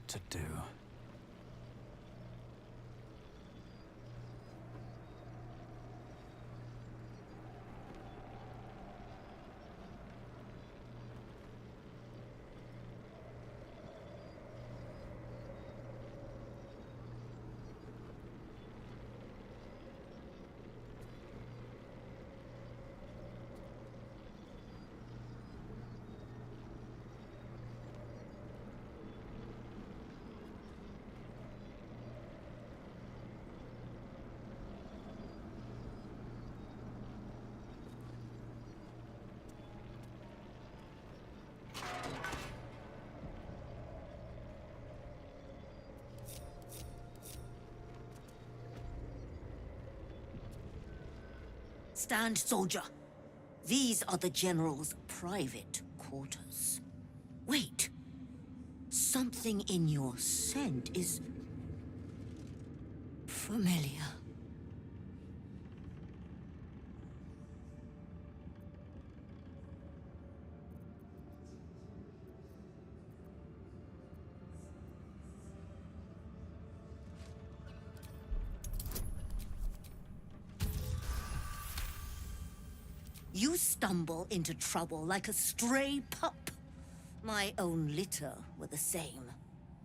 to do. Stand, soldier. These are the General's private quarters. Wait. Something in your scent is familiar. You stumble into trouble like a stray pup. My own litter were the same,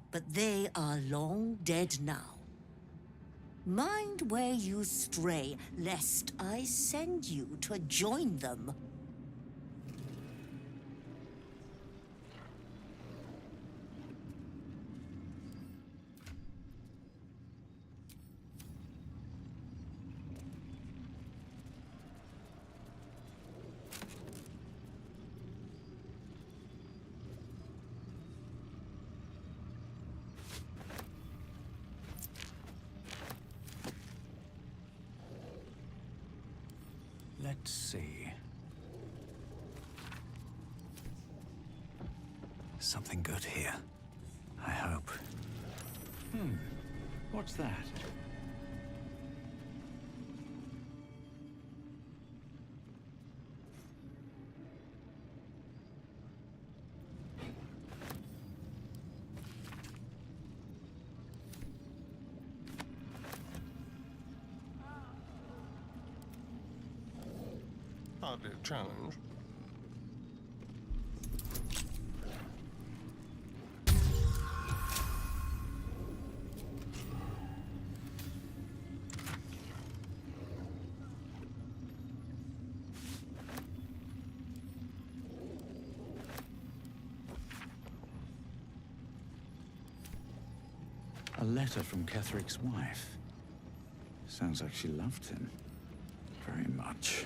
but they are long dead now. Mind where you stray, lest I send you to join them. Let's see. Something good here. I hope. What's that? Hardly a challenge. A letter from Ketheric's wife. Sounds like she loved him. Very much.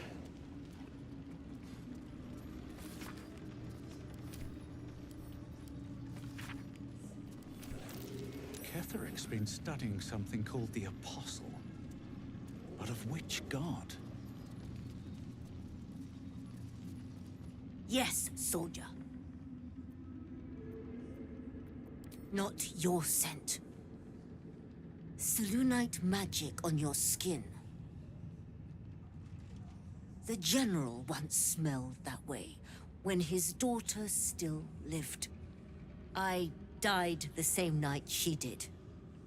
Ketheric's been studying something called the Apostle. But of which god? Yes, soldier. Not your scent. Selûnite magic on your skin. The General once smelled that way, when his daughter still lived. I died the same night she did,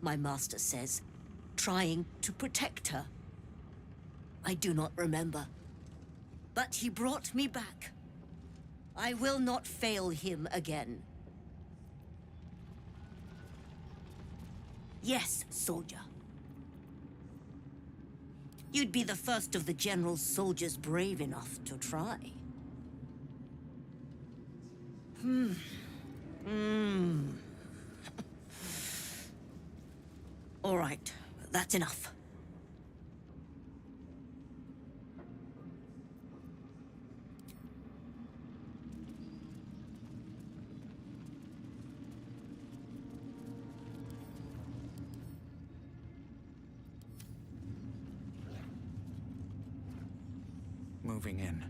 my master says, trying to protect her. I do not remember, but he brought me back. I will not fail him again. Yes, soldier. You'd be the first of the General's soldiers brave enough to try. All right, that's enough. Moving in.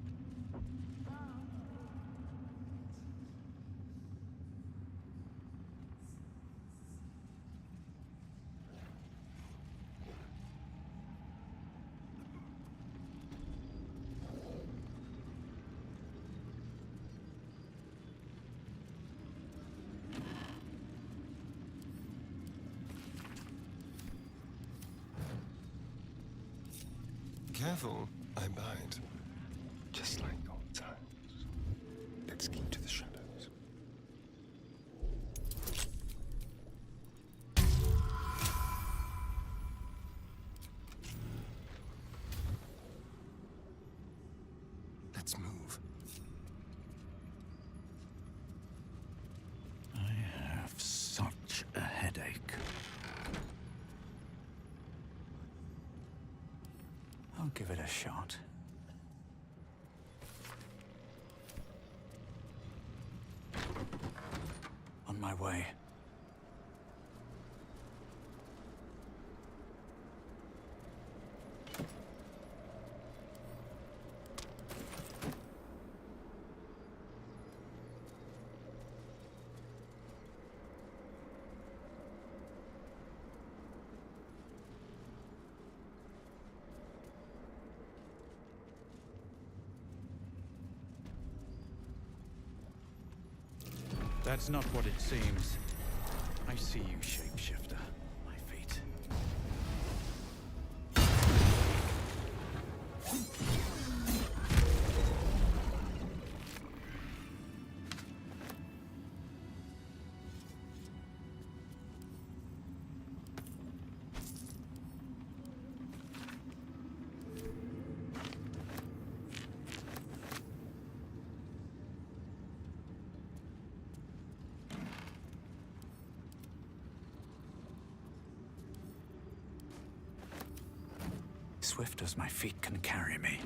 careful, I bite. Just like old times. Let's keep to the shadows. Let's move. I have such a headache. I'll give it a shot. On my way. That's not what it seems. I see you, shapeshifter. My feet. Swift as my feet can carry me.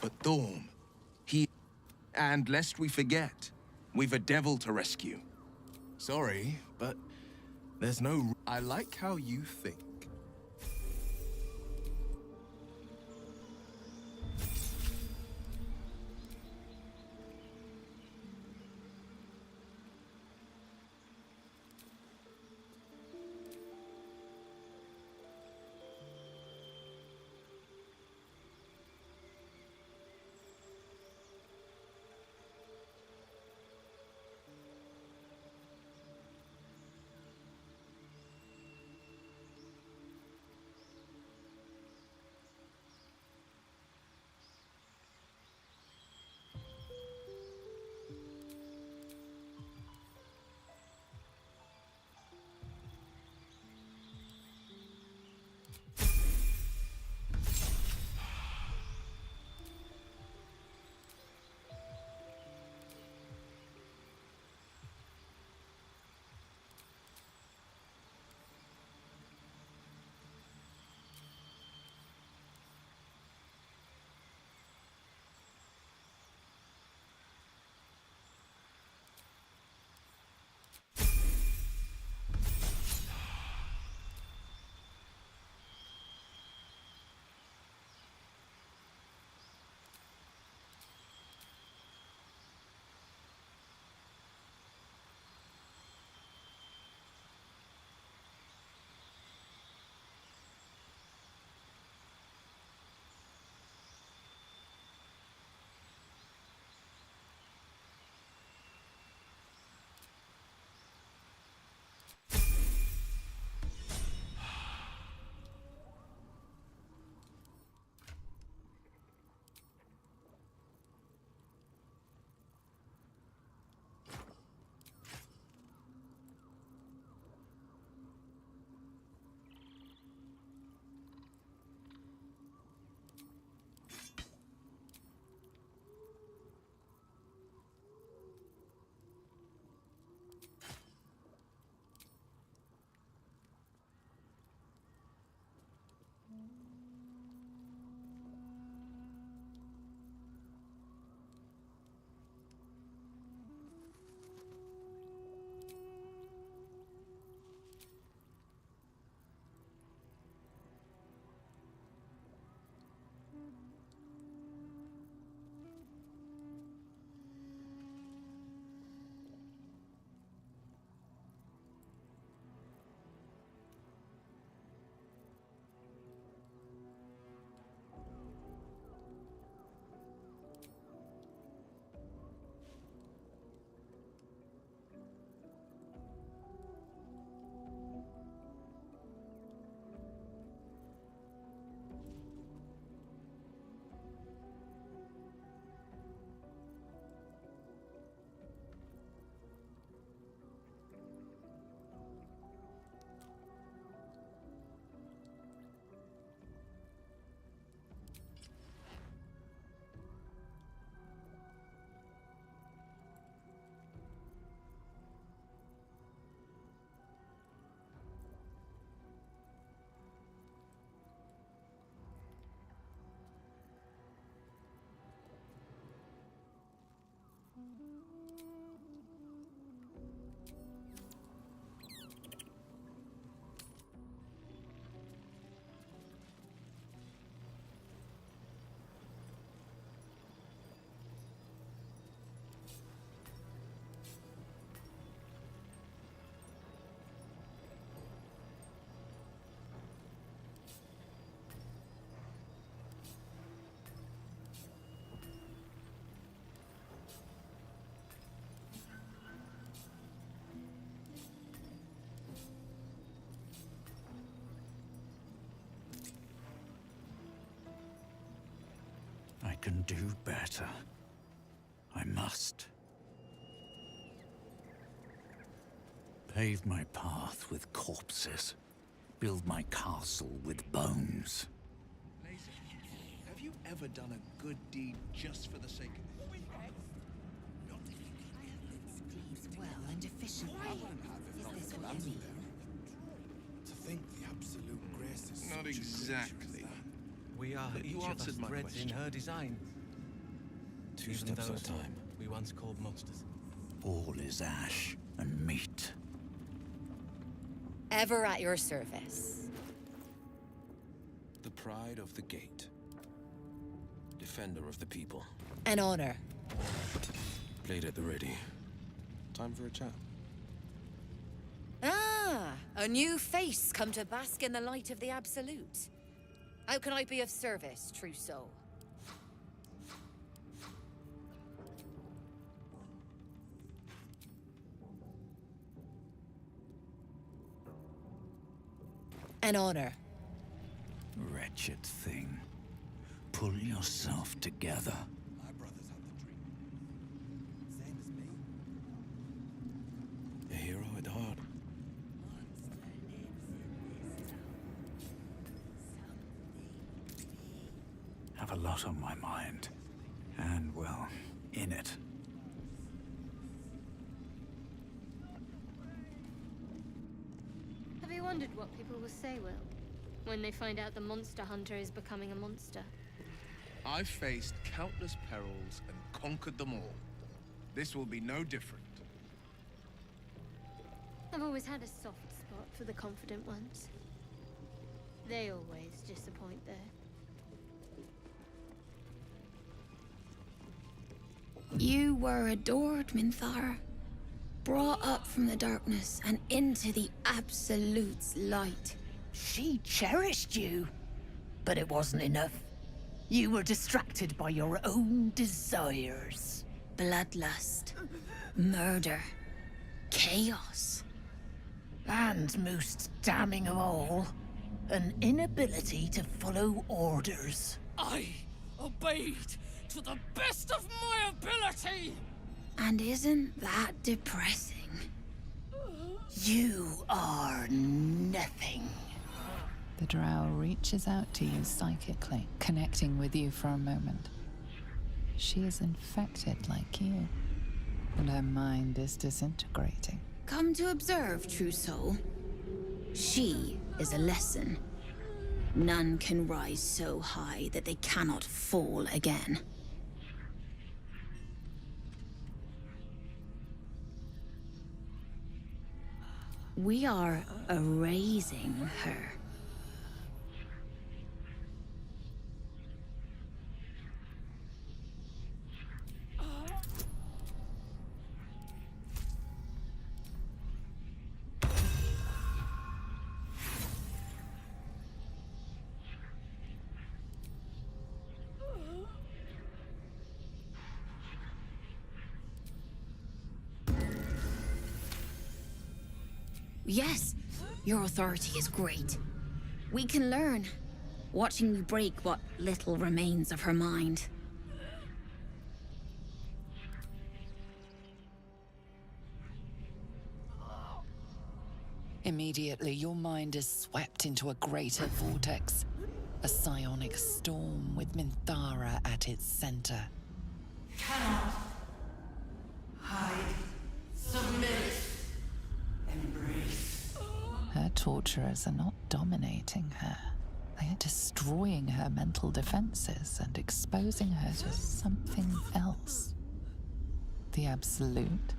But Thorm, and lest we forget, we've a devil to rescue. Sorry, but there's no... I like how you think. can do better. I must. Pave my path with corpses. Build my castle with bones. Bladesinger, have you ever done a good deed just for the sake of it? Well and efficiently. Is this what you mean? To think the absolute grace is Not such a exactly. We are But you each of us answered my threads in question. her design. Two Even steps at those a time. we once called monsters. All is ash and meat. Ever at your service. The pride of the gate. Defender of the people. An honor. Blade at the ready. Time for a chat. Ah, a new face come to bask in the light of the Absolute. How can I be of service, true soul? An honor. Wretched thing. Pull yourself together. My brothers had the dream. Same as me. A hero at heart. Have a lot on my mind. And, well, in it. Have you wondered what people will say, Will, when they find out the monster hunter is becoming a monster? I've faced countless perils and conquered them all. This will be no different. I've always had a soft spot for the confident ones. They always disappoint, though. You were adored, Minthara. Brought up from the darkness and into the Absolute's light. She cherished you, but it wasn't enough. You were distracted by your own desires. Bloodlust, murder, chaos. And most damning of all, an inability to follow orders. I obeyed to the best of my ability! And isn't that depressing? You are nothing. The drow reaches out to you psychically, connecting with you for a moment. She is infected like you, and her mind is disintegrating. Come to observe, true soul. She is a lesson. None can rise so high that they cannot fall again. We are erasing her. Yes, your authority is great. We can learn, watching you break what little remains of her mind. Immediately, your mind is swept into a greater vortex. A psionic storm with Minthara at its center. Cannot hide, submit, embrace. Her torturers are not dominating her. They are destroying her mental defenses and exposing her to something else. The Absolute.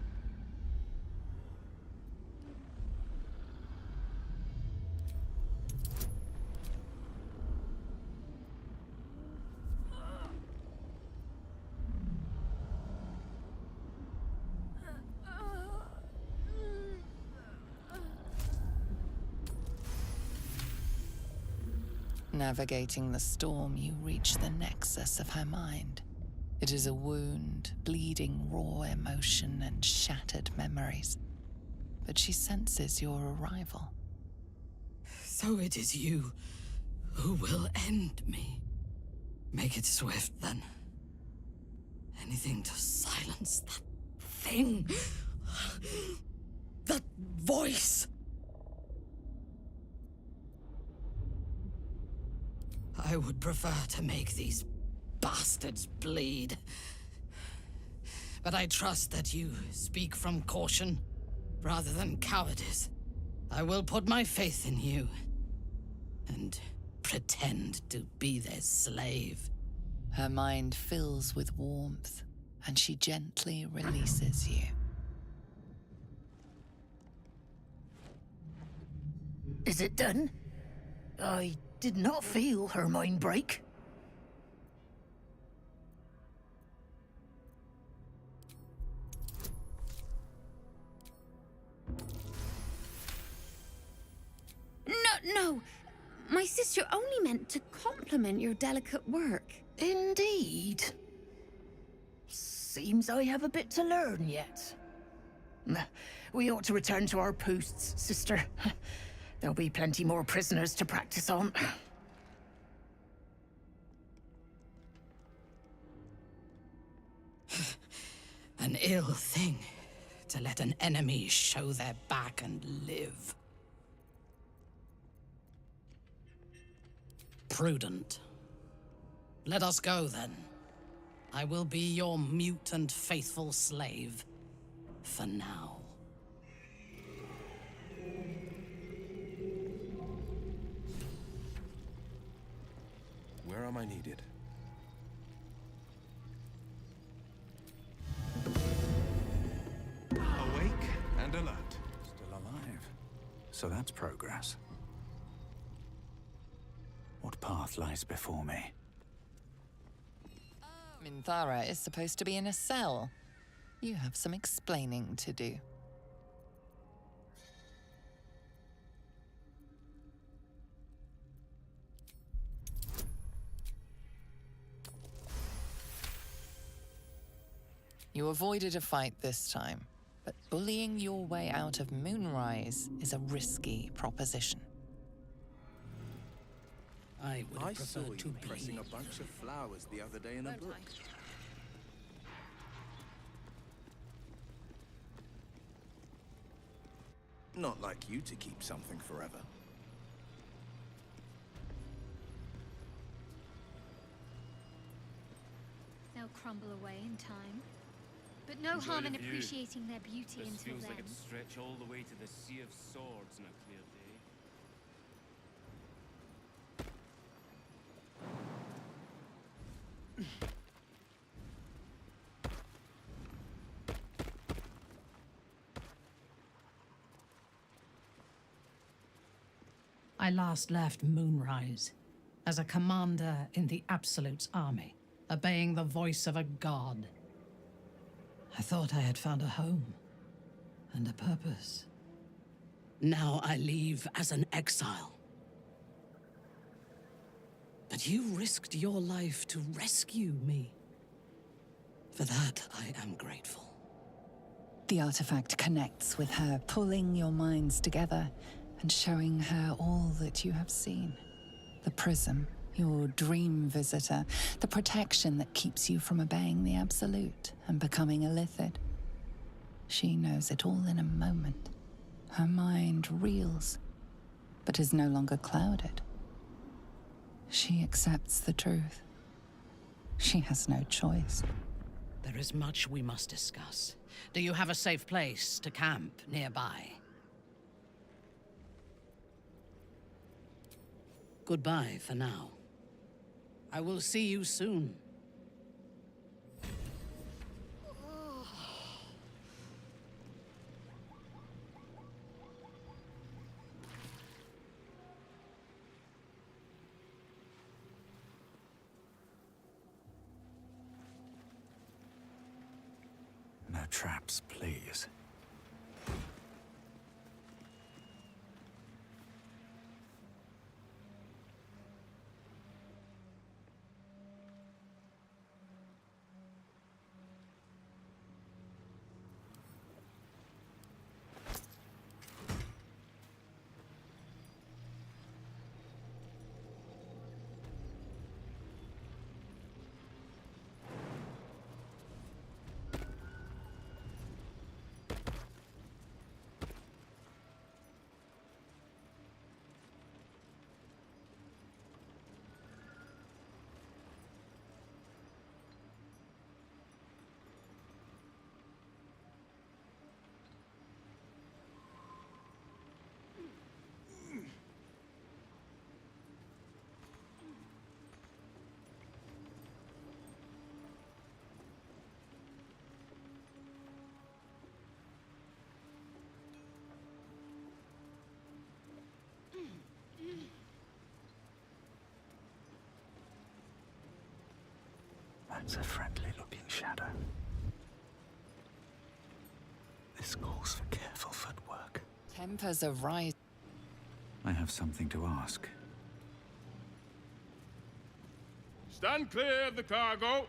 Navigating the storm, you reach the nexus of her mind. It is a wound, bleeding raw emotion and shattered memories. But she senses your arrival. So it is you who will end me. Make it swift, then. Anything to silence that thing. That voice. I would prefer to make these bastards bleed. But I trust that you speak from caution rather than cowardice. I will put my faith in you and pretend to be their slave. Her mind fills with warmth, and she gently releases you. Is it done? I did not feel her mind break. No! My sister only meant to compliment your delicate work. Indeed. Seems I have a bit to learn yet. We ought to return to our posts, sister. There'll be plenty more prisoners to practice on. An ill thing to let an enemy show their back and live. Prudent. Let us go, then. I will be your mute and faithful slave. For now. Where am I needed? Awake and alert. Still alive. So that's progress. What path lies before me? Minthara is supposed to be in a cell. You have some explaining to do. You avoided a fight this time, but bullying your way out of Moonrise is a risky proposition. I would have saw preferred to you pressing bleed. a bunch of flowers the other day in a book. Not like you to keep something forever. They'll crumble away in time. But no harm in appreciating their beauty This until feels then. like it stretch all the way to the Sea of Swords on a clear day. I last left Moonrise as a commander in the Absolute's army, obeying the voice of a god. I thought I had found a home and a purpose. Now I leave as an exile. But you risked your life to rescue me. For that, I am grateful. The artifact connects with her, pulling your minds together and showing her all that you have seen. The prism, your dream visitor, the protection that keeps you from obeying the Absolute and becoming a Lithid. She knows it all in a moment. Her mind reels, but is no longer clouded. She accepts the truth. She has no choice. There is much we must discuss. Do you have a safe place to camp nearby? Goodbye for now. I will see you soon. No traps, please. That's a friendly-looking shadow. This calls for careful footwork. Tempers are rising. I have something to ask. Stand clear of the cargo.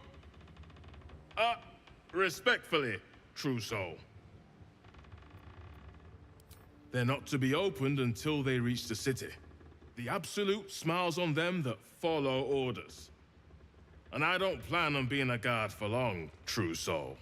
Respectfully, true soul. They're not to be opened until they reach the city. The Absolute smiles on them that follow orders. And I don't plan on being a guard for long, true soul.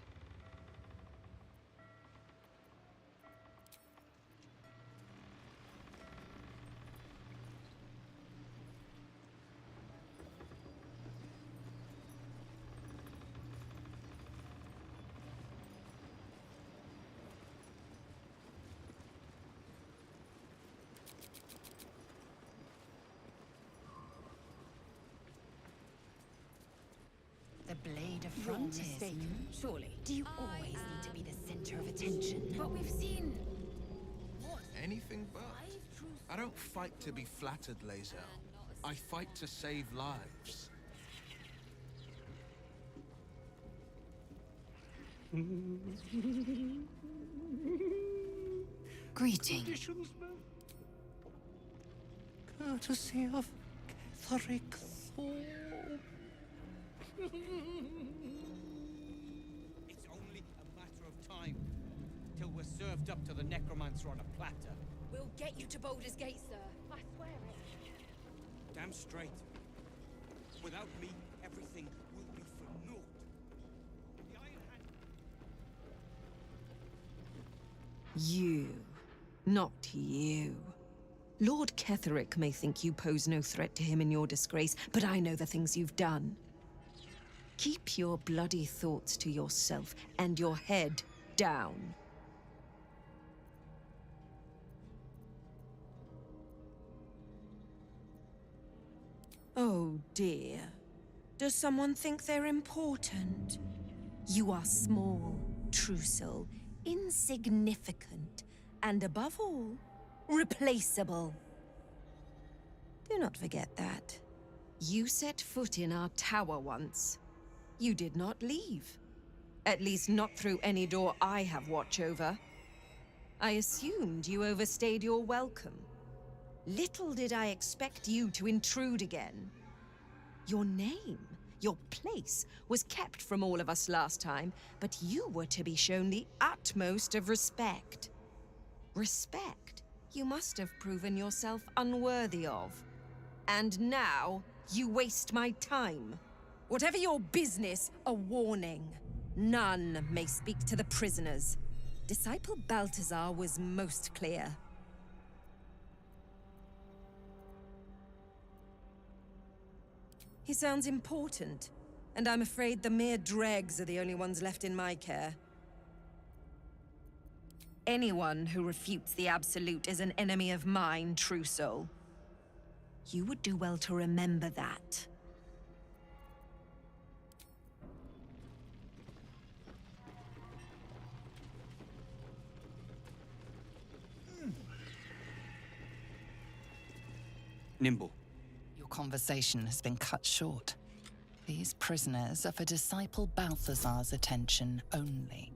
The blade of frontiers. Surely. Do you always need to be the center of attention? But we've seen... Anything but. I don't fight to be flattered, Lae'zel. I fight to save lives. Greeting. Courtesy of Cleric. It's only a matter of time till we're served up to the necromancer on a platter. We'll get you to Baldur's Gate, sir. I swear it. Damn straight. Without me, everything will be for naught. The Iron Hand... You. Not you. Lord Ketheric may think you pose no threat to him in your disgrace, but I know the things you've done. Keep your bloody thoughts to yourself and your head down. Oh dear. Does someone think they're important? You are small, Trusil, insignificant, and above all, replaceable. Do not forget that. You set foot in our tower once. You did not leave. At least not through any door I have watch over. I assumed you overstayed your welcome. Little did I expect you to intrude again. Your name, your place, was kept from all of us last time, but you were to be shown the utmost of respect. Respect you must have proven yourself unworthy of. And now, you waste my time. Whatever your business, a warning. None may speak to the prisoners. Disciple Balthazar was most clear. He sounds important, and I'm afraid the mere dregs are the only ones left in my care. Anyone who refutes the Absolute is an enemy of mine, true soul. You would do well to remember that. Nimble. Your conversation has been cut short. These prisoners are for Disciple Balthazar's attention only.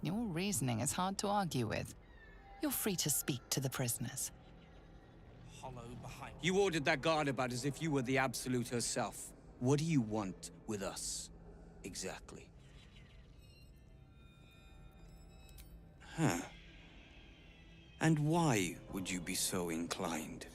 Your reasoning is hard to argue with. You're free to speak to the prisoners. Hollow behind. You ordered that guard about as if you were the Absolute herself. What do you want with us, exactly? Huh. And why would you be so inclined?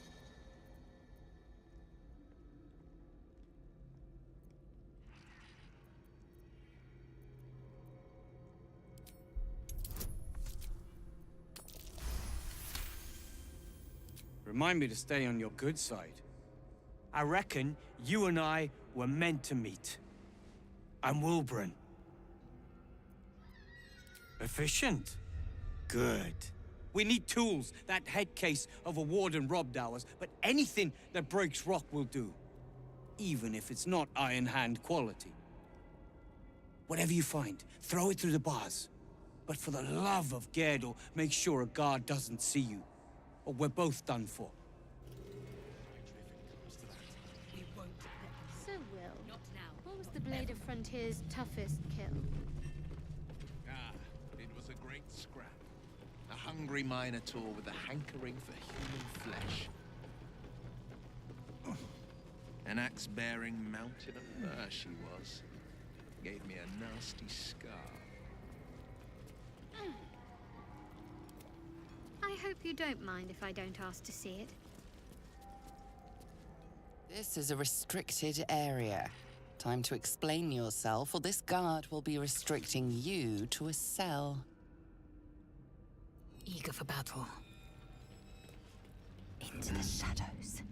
Remind me to stay on your good side. I reckon you and I were meant to meet. I'm Wilburn. Efficient. Good. We need tools. That head case of a warden robbed ours, but anything that breaks rock will do. Even if it's not Iron Hand quality. Whatever you find, throw it through the bars. But for the love of Gerdor, make sure a guard doesn't see you. Or we're both done for. Blade of Frontier's toughest kill? Ah, it was a great scrap. A hungry minotaur with a hankering for human flesh. An axe-bearing mountain of fur she was. Gave me a nasty scar. I hope you don't mind if I don't ask to see it. This is a restricted area. Time to explain yourself, or this guard will be restricting you to a cell. Eager for battle. Into the shadows.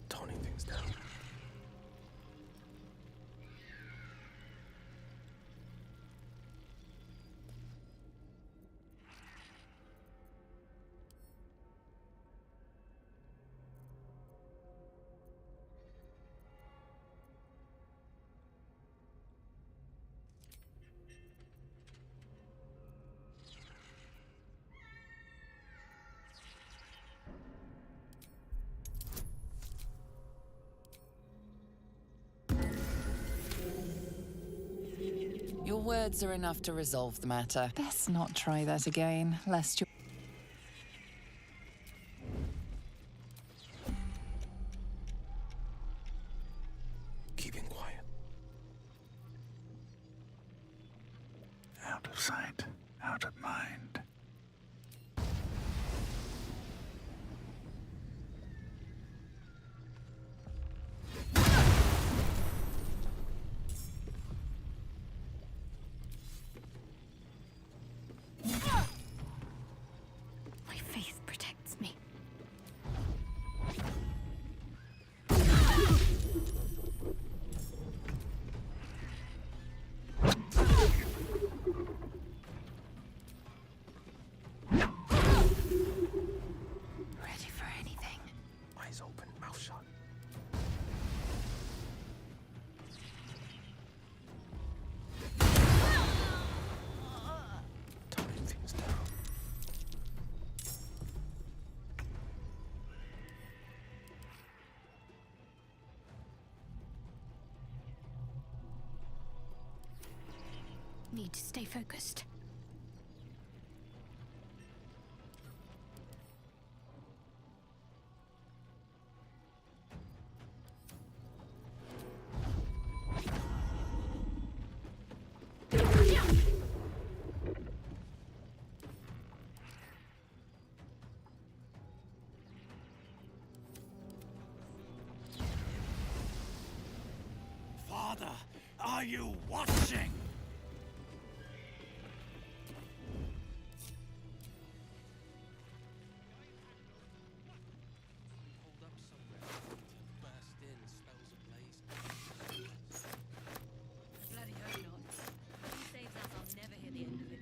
Toning things down. Your words are enough to resolve the matter. Best not try that again, lest you... Keeping quiet. Out of sight, out of mind. My faith protects me. Ready for anything. Eyes open, mouth shut. Toning things down. Need to stay focused. Father, are you watching? Hold up somewhere. Burst in, spells ablaze. Bloody hope not. If he saves us, I'll never hear the end of it.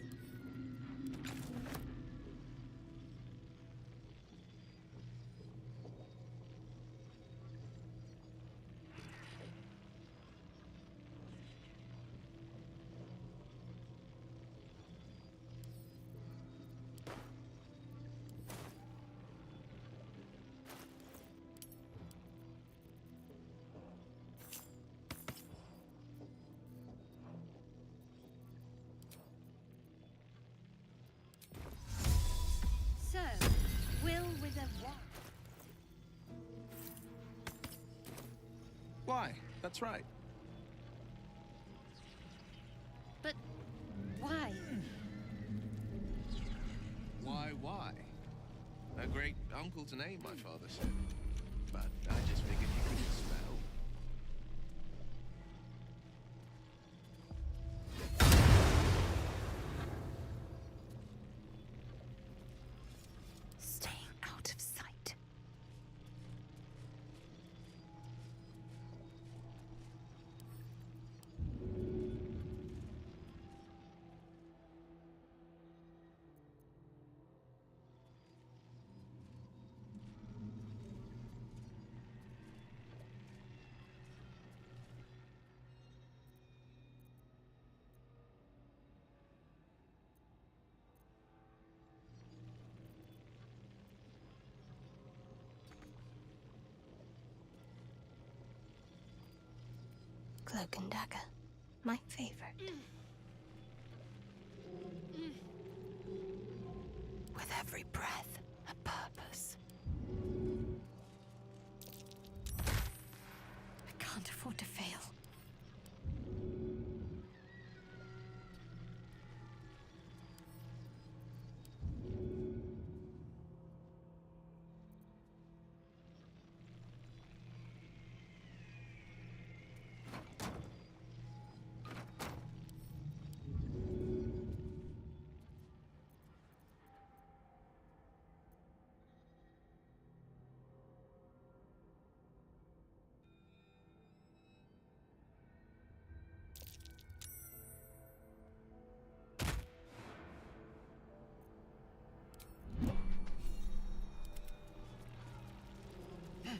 So, Will with a what? Why? That's right. But why? Why? A great uncle's name, my father said. But I just figured you couldn't spell. Staying out of sight. Cloak and dagger. My favorite. With every breath, a purpose. I can't afford to fail.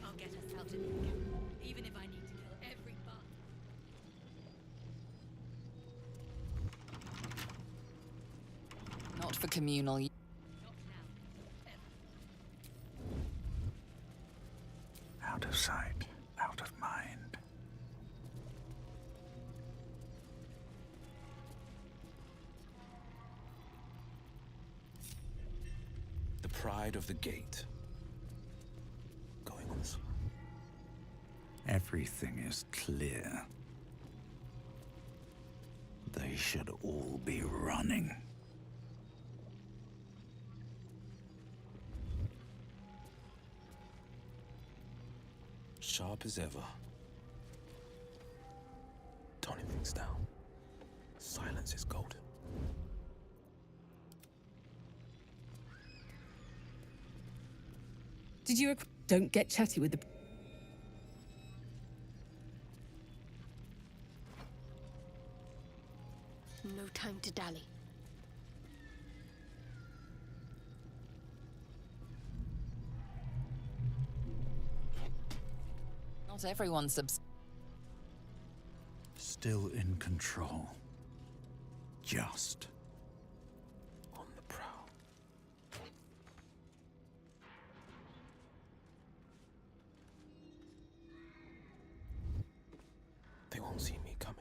I'll get us out of here, even if I need to kill every bug. Not for communal use. Out of sight, out of mind. The pride of the gate. Going on this. Everything is clear. They should all be running. Sharp as ever. Toning things down. Silence is golden. Did you... Don't get chatty with the... No time to dally. Not everyone Still in control. Just. On the prowl. They won't see me coming.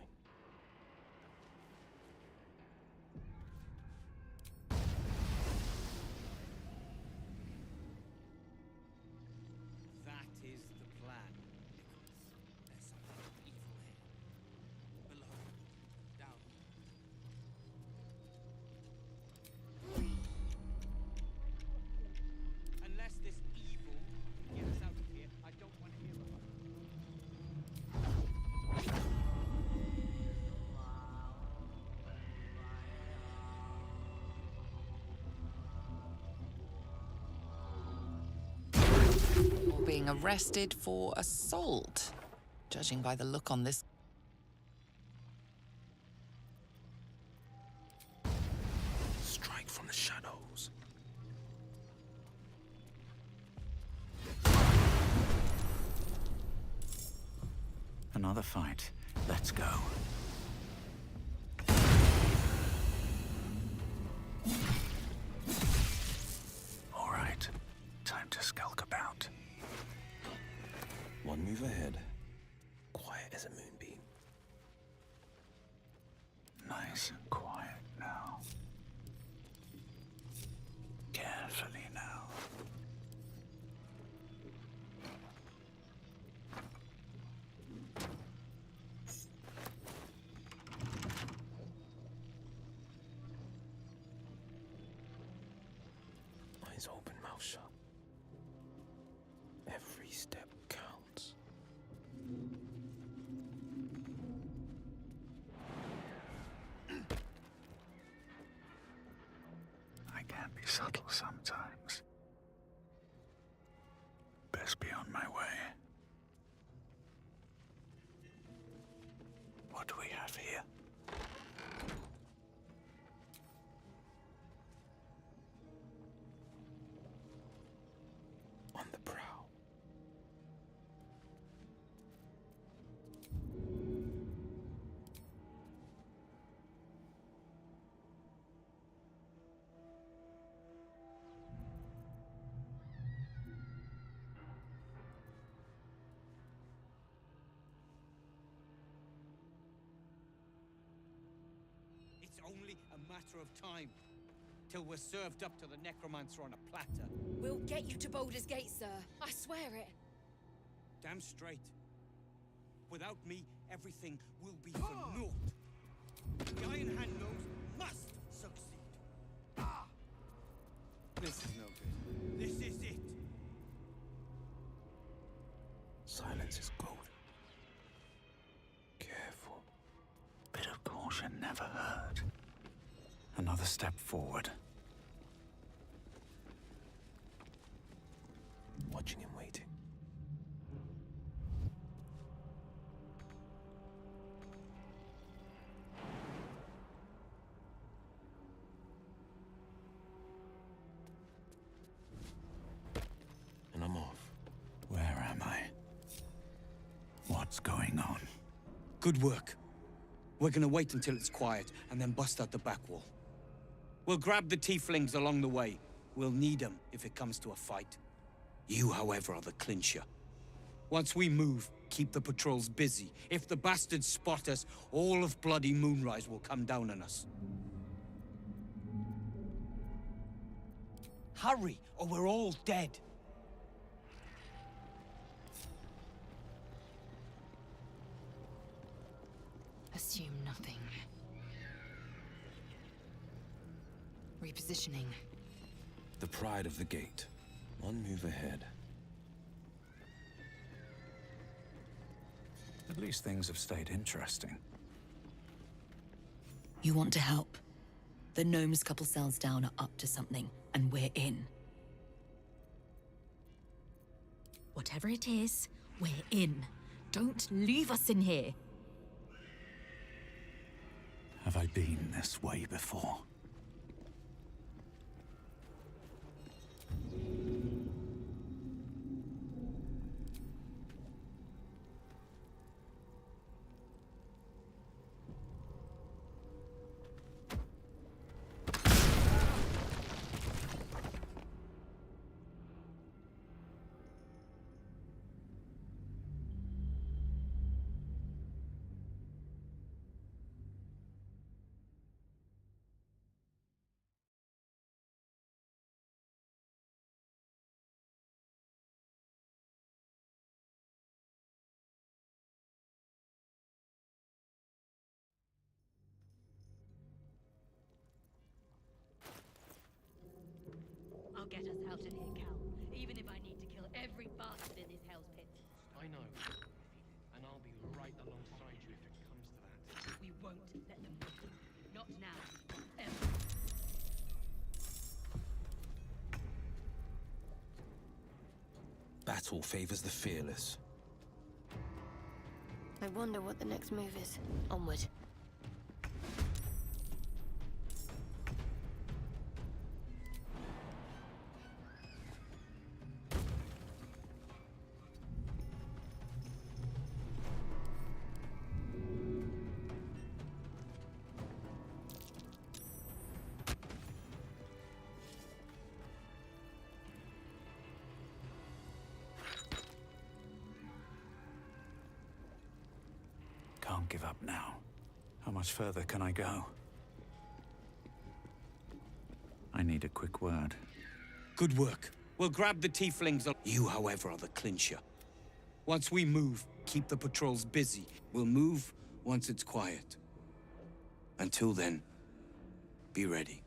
That is the plan. There's something evil here. Below. Down. Unless this evil can get us out of here, I don't want to hear about it. or being arrested for assault, judging by the look on this. Strike from the shadows. Another fight. Let's go. All right. Time to skulk about. One move ahead. Quiet as a moonbeam. Nice and quiet now. Carefully now. Eyes open, mouth shut. Every step counts. I can be subtle sometimes. Best be on my way. What do we have here? On the prowl. matter of time. Till we're served up to the necromancer on a platter. We'll get you to Baldur's Gate, sir. I swear it. Damn straight. Without me, everything will be for naught. The Iron Hand knows must succeed. This is no good. This is it. Silence is gold. Careful. Bit of caution never hurt. Another step forward. Watching and waiting. And I'm off. Where am I? What's going on? Good work. We're gonna wait until it's quiet and then bust out the back wall. We'll grab the tieflings along the way. We'll need them if it comes to a fight. You, however, are the clincher. Once we move, keep the patrols busy. If the bastards spot us, all of bloody Moonrise will come down on us. Hurry, or we're all dead. Assume nothing. Repositioning. The pride of the gate. One move ahead. At least things have stayed interesting. You want to help? The gnomes couple cells down are up to something, and we're in. Whatever it is, we're in. Don't leave us in here. Have I been this way before? I'll get us out of here, Cal. Even if I need to kill every bastard in this hell's pit. I know. And I'll be right alongside you if it comes to that. We won't let them win. Not now. Ever. Battle favors the fearless. I wonder what the next move is. Onward. Can't give up now. How much further can I go? I need a quick word. Good work. We'll grab the tieflings. You, however, are the clincher. Once we move, keep the patrols busy. We'll move once it's quiet. Until then, be ready.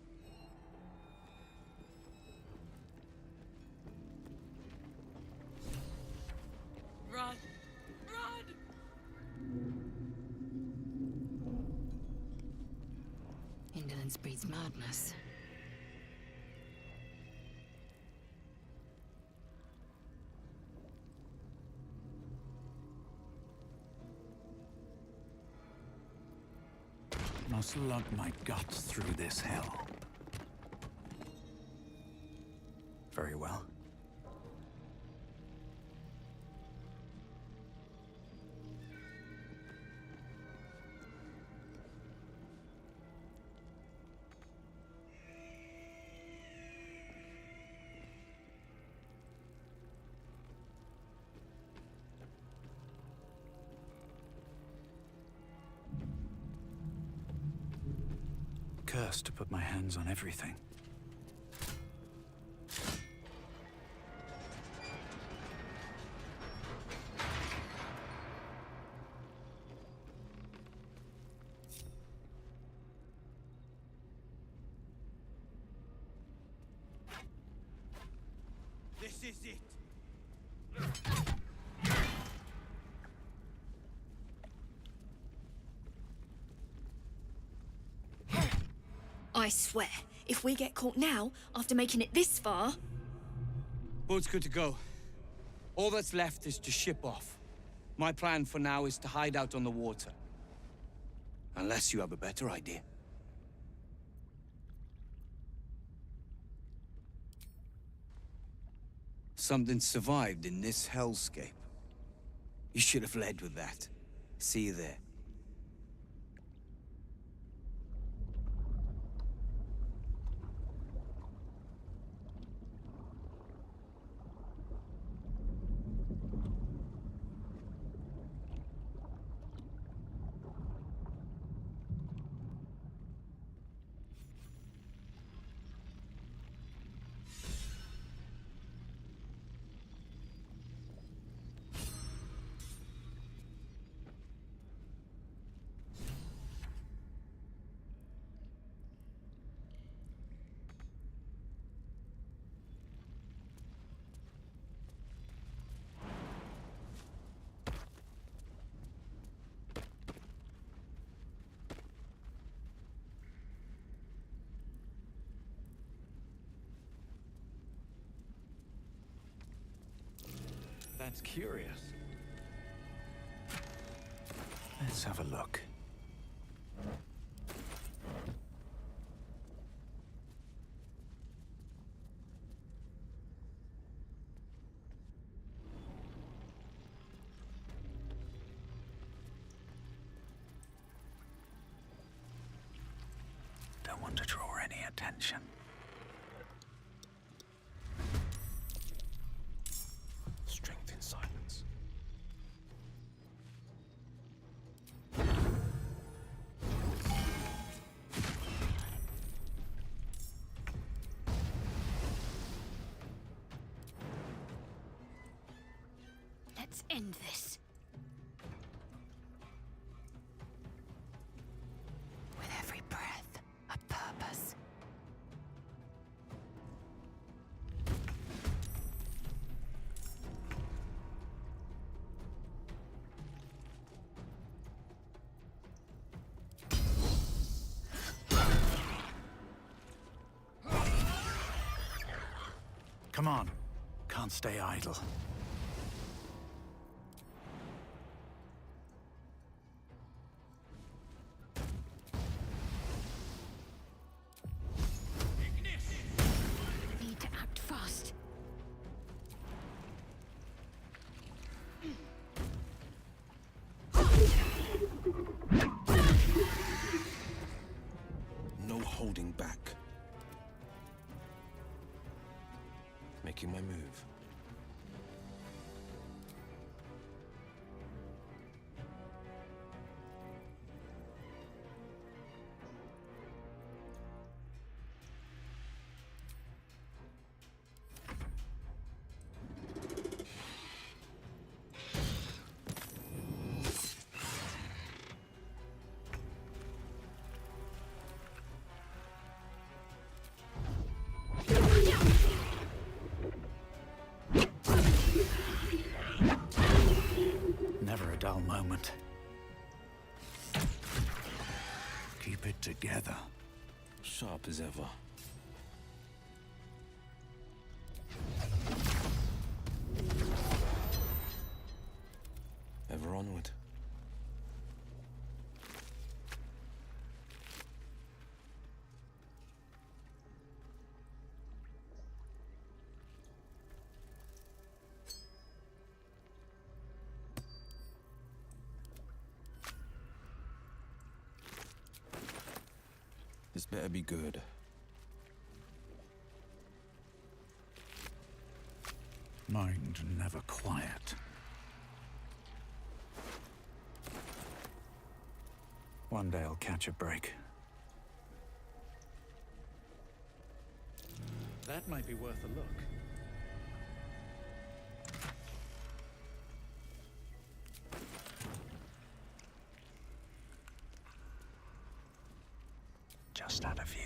Run! Run! Indolence breeds madness. Must lug my guts through this hell. Very well. curse to put my hands on everything. This is it. I swear, if we get caught now, after making it this far... Boat's good to go. All that's left is to ship off. My plan for now is to hide out on the water. Unless you have a better idea. Something survived in this hellscape. You should have led with that. See you there. That's curious. Let's have a look. Don't want to draw any attention. Strength in silence. Let's end this. With every breath, a purpose. Come on. Can't stay idle. Need to act fast. No holding back. Making my move. Never a dull moment. Keep it together. Sharp as ever. Ever onward. This better be good. Mind never quiet. One day I'll catch a break. That might be worth a look. Just out of view.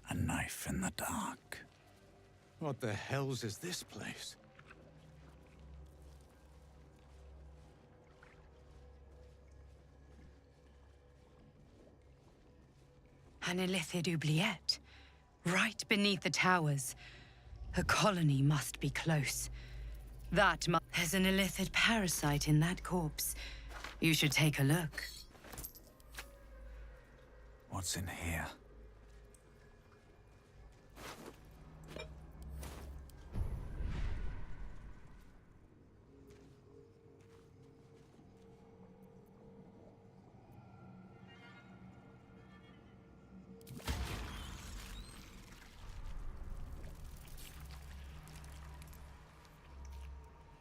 A knife in the dark. What the hells is this place? An illithid oubliette. Right beneath the towers. A colony must be close. There's an illithid parasite in that corpse. You should take a look. What's in here?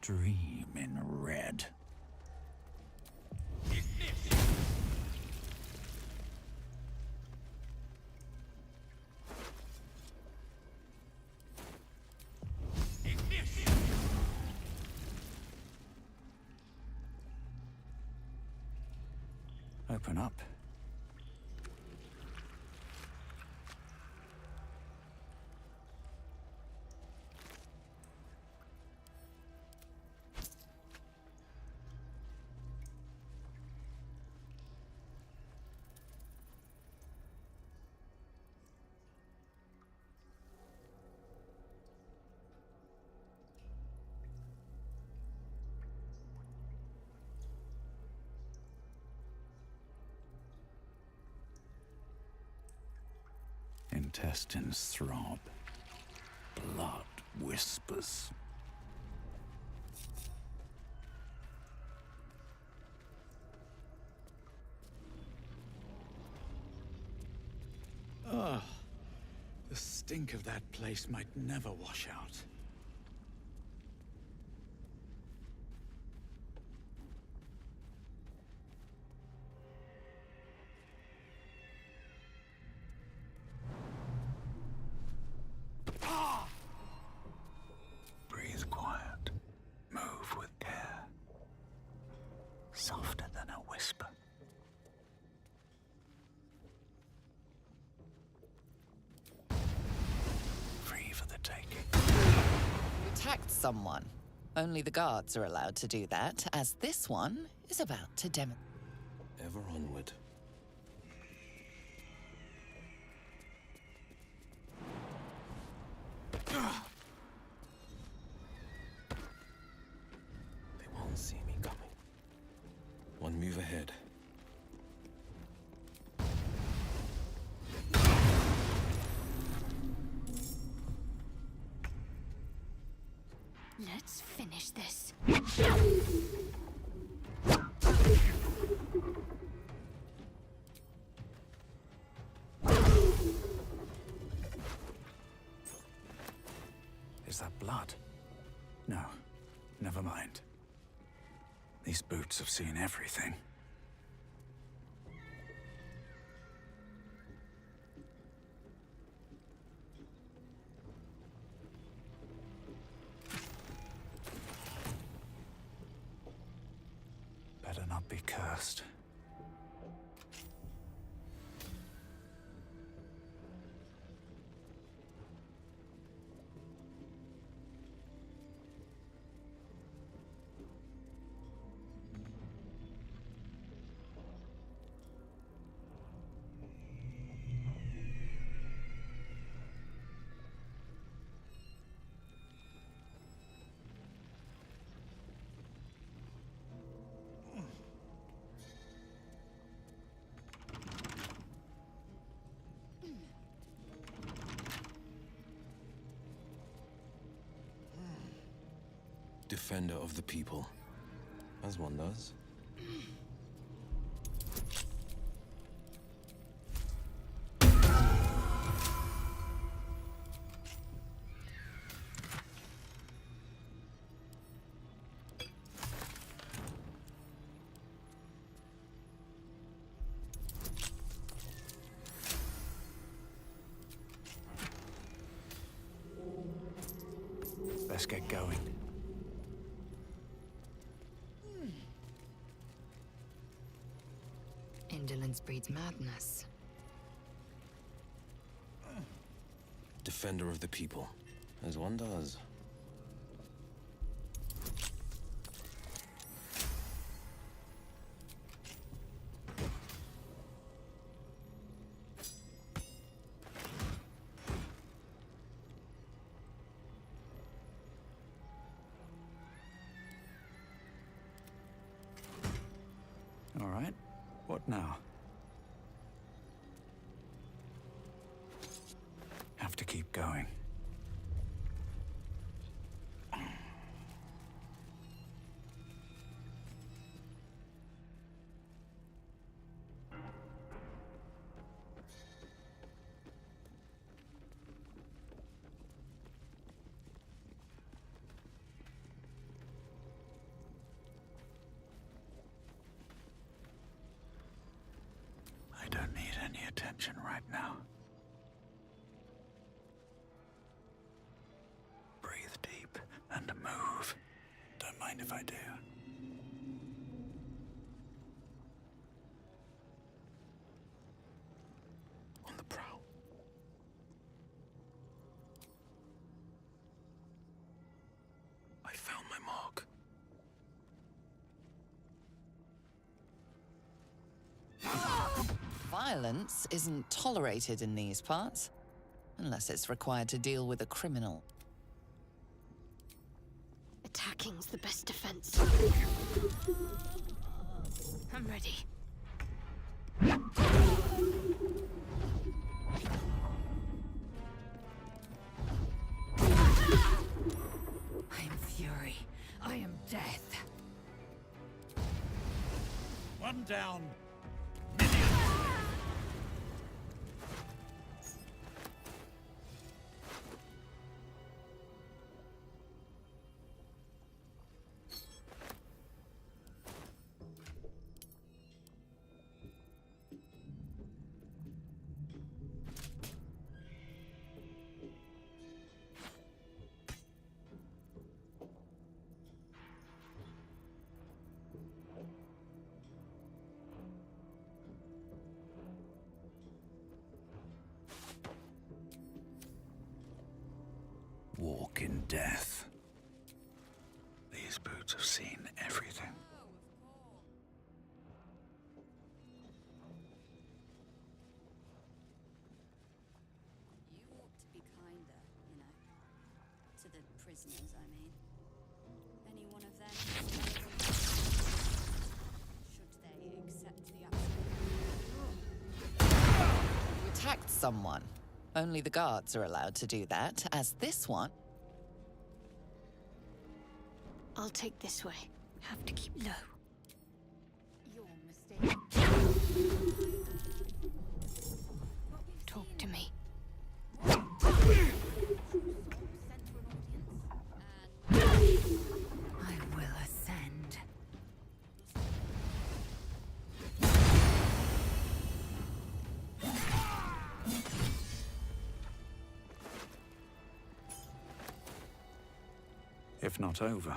Dream in red. Open up. Intestines throb. Blood whispers. Ugh. The stink of that place might never wash out. Breathe quiet. Move with care. Softer than a whisper. Free for the taking. Attacked someone. Only the guards are allowed to do that, as this one is about to demonstrate. Ever onward. They won't see me coming. One move ahead. Let's finish this. Is that blood? No, never mind. These boots have seen everything. Better not be cursed. Defender of the people, as one does. Let's get going. Indolence breeds madness. Defender of the people, as one does. All right, what now? Have to keep going. I don't need any attention right now. Breathe deep and move. Don't mind if I do. On the prowl. I found my mark. Violence isn't tolerated in these parts, unless it's required to deal with a criminal. Attacking's the best defense. I'm ready. I am fury. I am death. One down. Walk in death. These boots have seen everything. You ought to be kinder, you know. To the prisoners, I mean. Any one of them should they accept the absolute. You attacked someone. Only the guards are allowed to do that, as this one... I'll take this way. Have to keep low. Your mistake. Talk to me. I will ascend. If not over,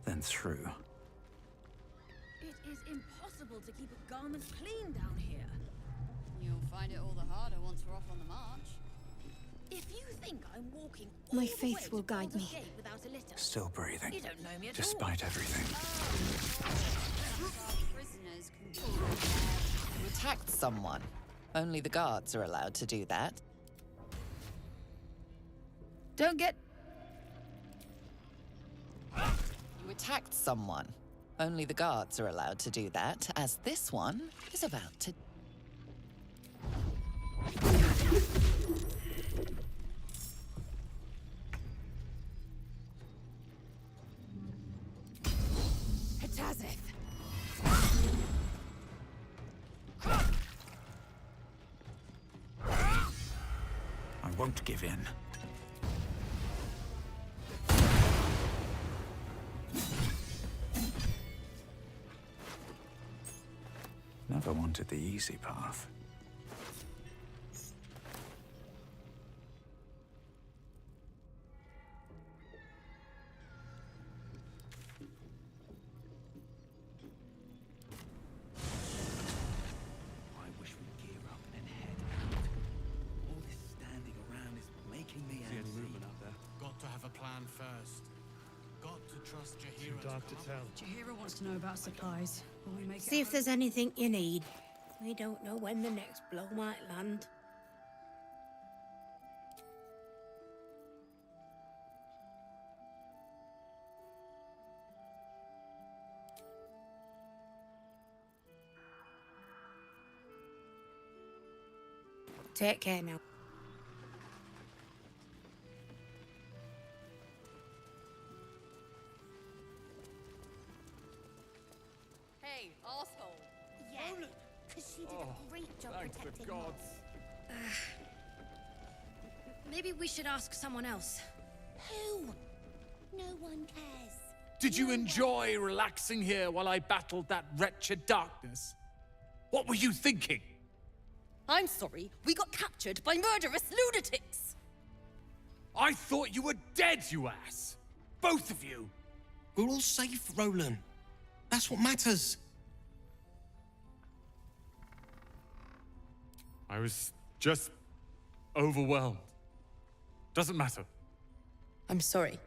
then through. It is impossible to keep a garment clean down here. You'll find it all the harder once we're off on the march. If you think I'm walking all My the faith way will to guide Baldur's me. Gate without a litter, Still breathing. you don't know me at Despite everything. Prisoners can be You attacked someone. Only the guards are allowed to do that. Don't get... You attacked someone. Only the guards are allowed to do that, as this one is about to... Hetazeth! I won't give in. Never wanted the easy path. down first. Got to trust Jaheira. Too dark to tell. Jaheira wants to know about supplies. Will we make See it if there's anything you need. We don't know when the next blow might land. Take care now. Hey, asshole. Yeah, because she did a great job protecting Moll. Maybe we should ask someone else. Who? No one cares. Did you enjoy relaxing here while I battled that wretched darkness? What were you thinking? I'm sorry, we got captured by murderous lunatics! I thought you were dead, you ass! Both of you! We're all safe, Roland. That's what matters. I was just overwhelmed. Doesn't matter. I'm sorry.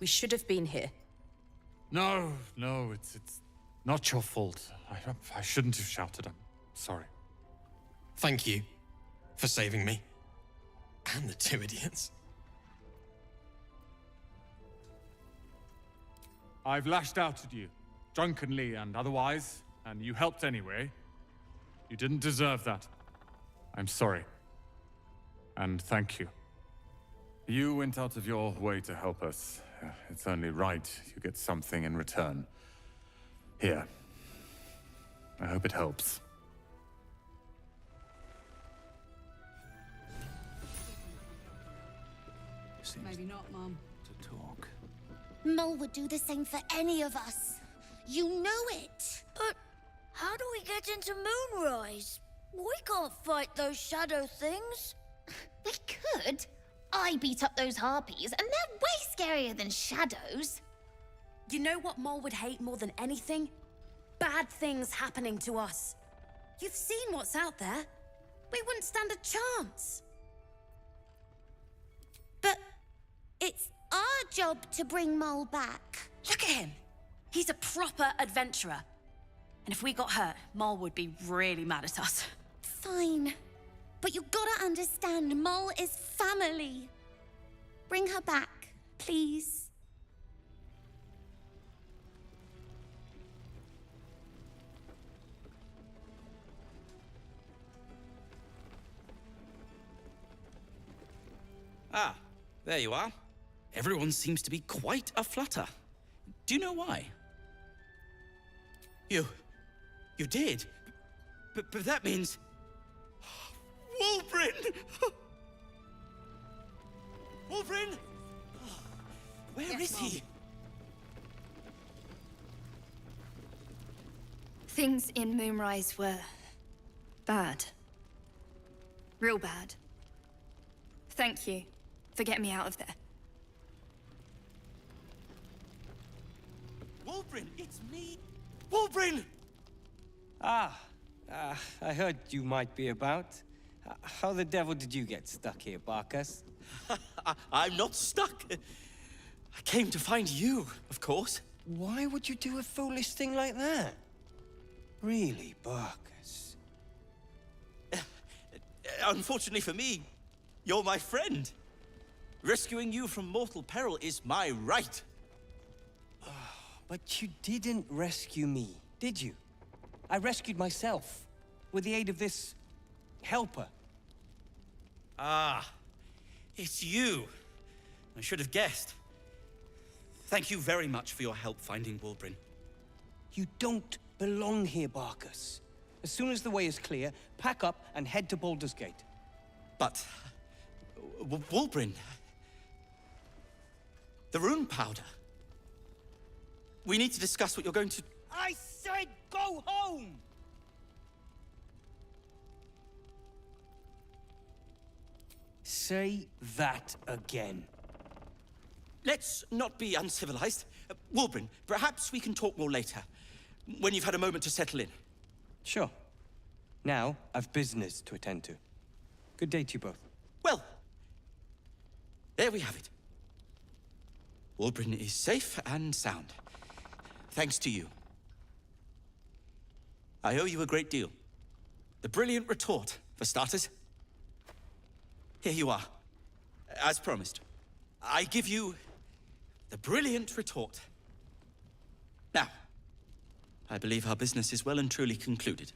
We should have been here. No, it's not your fault. I shouldn't have shouted. I'm sorry. Thank you for saving me. And the two idiots. I've lashed out at you, drunkenly and otherwise, and you helped anyway. You didn't deserve that. I'm sorry. And thank you. You went out of your way to help us. It's only right you get something in return. Here. I hope it helps. Maybe not, Mum. To talk. Moll would do the same for any of us. You know it. But how do we get into Moonrise? We can't fight those shadow things. We could. I beat up those harpies, and they're way scarier than shadows. You know what Moll would hate more than anything? Bad things happening to us. You've seen what's out there. We wouldn't stand a chance. But it's our job to bring Moll back. Look at him. He's a proper adventurer. And if we got hurt, Moll would be really mad at us. Fine. But you gotta understand, Moll is family. Bring her back, please. Ah, there you are. Everyone seems to be quite a flutter. Do you know why? You did? But that means... Wulbren! Wulbren! Where is he? Things in Moonrise were bad. Real bad. Thank you for getting me out of there. Wulbren, it's me! Wulbren! I heard you might be about. How the devil did you get stuck here, Barkus? I'm not stuck. I came to find you, of course. Why would you do a foolish thing like that? Really, Barkus? Unfortunately for me, you're my friend. Rescuing you from mortal peril is my right. But you didn't rescue me, did you? I rescued myself, with the aid of this... helper. Ah, it's you. I should have guessed. Thank you very much for your help finding Wulbren. You don't belong here, Barkus. As soon as the way is clear, pack up and head to Baldur's Gate. But... Wulbren... The rune powder... We need to discuss what you're going to... I said go home! Say that again. Let's not be uncivilized. Wulbren, perhaps we can talk more later, when you've had a moment to settle in. Sure. Now, I've business to attend to. Good day to you both. Well, there we have it. Wulbren is safe and sound. Thanks to you. I owe you a great deal. The brilliant retort, for starters. Here you are. As promised. I give you the brilliant retort. Now, I believe our business is well and truly concluded.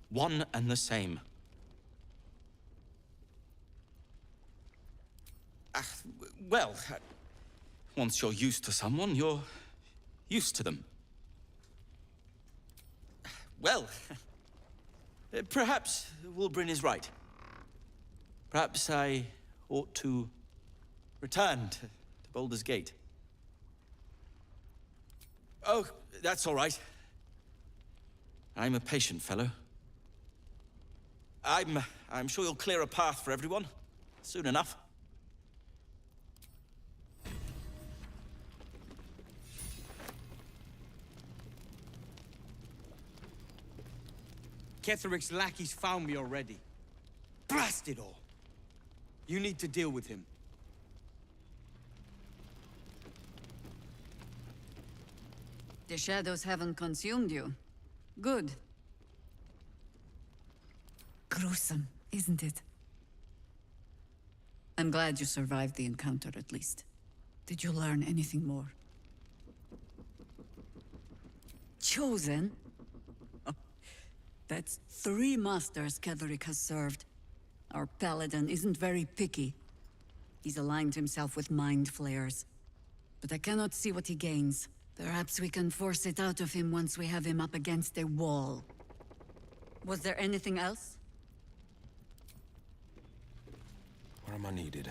One and the same. Well, once you're used to someone, you're used to them. Well, perhaps Wulbren is right. Perhaps I ought to return to Baldur's Gate. Oh, that's all right. I'm a patient fellow. I'm sure you'll clear a path for everyone soon enough. Ketheric's lackeys found me already. Blast it all! You need to deal with him. The shadows haven't consumed you. Good. Gruesome, isn't it? I'm glad you survived the encounter, at least. Did you learn anything more? Chosen? Oh, that's 3 masters Cleric has served. Our paladin isn't very picky. He's aligned himself with mind flayers. But I cannot see what he gains. Perhaps we can force it out of him once we have him up against a wall. Was there anything else? Where am I needed?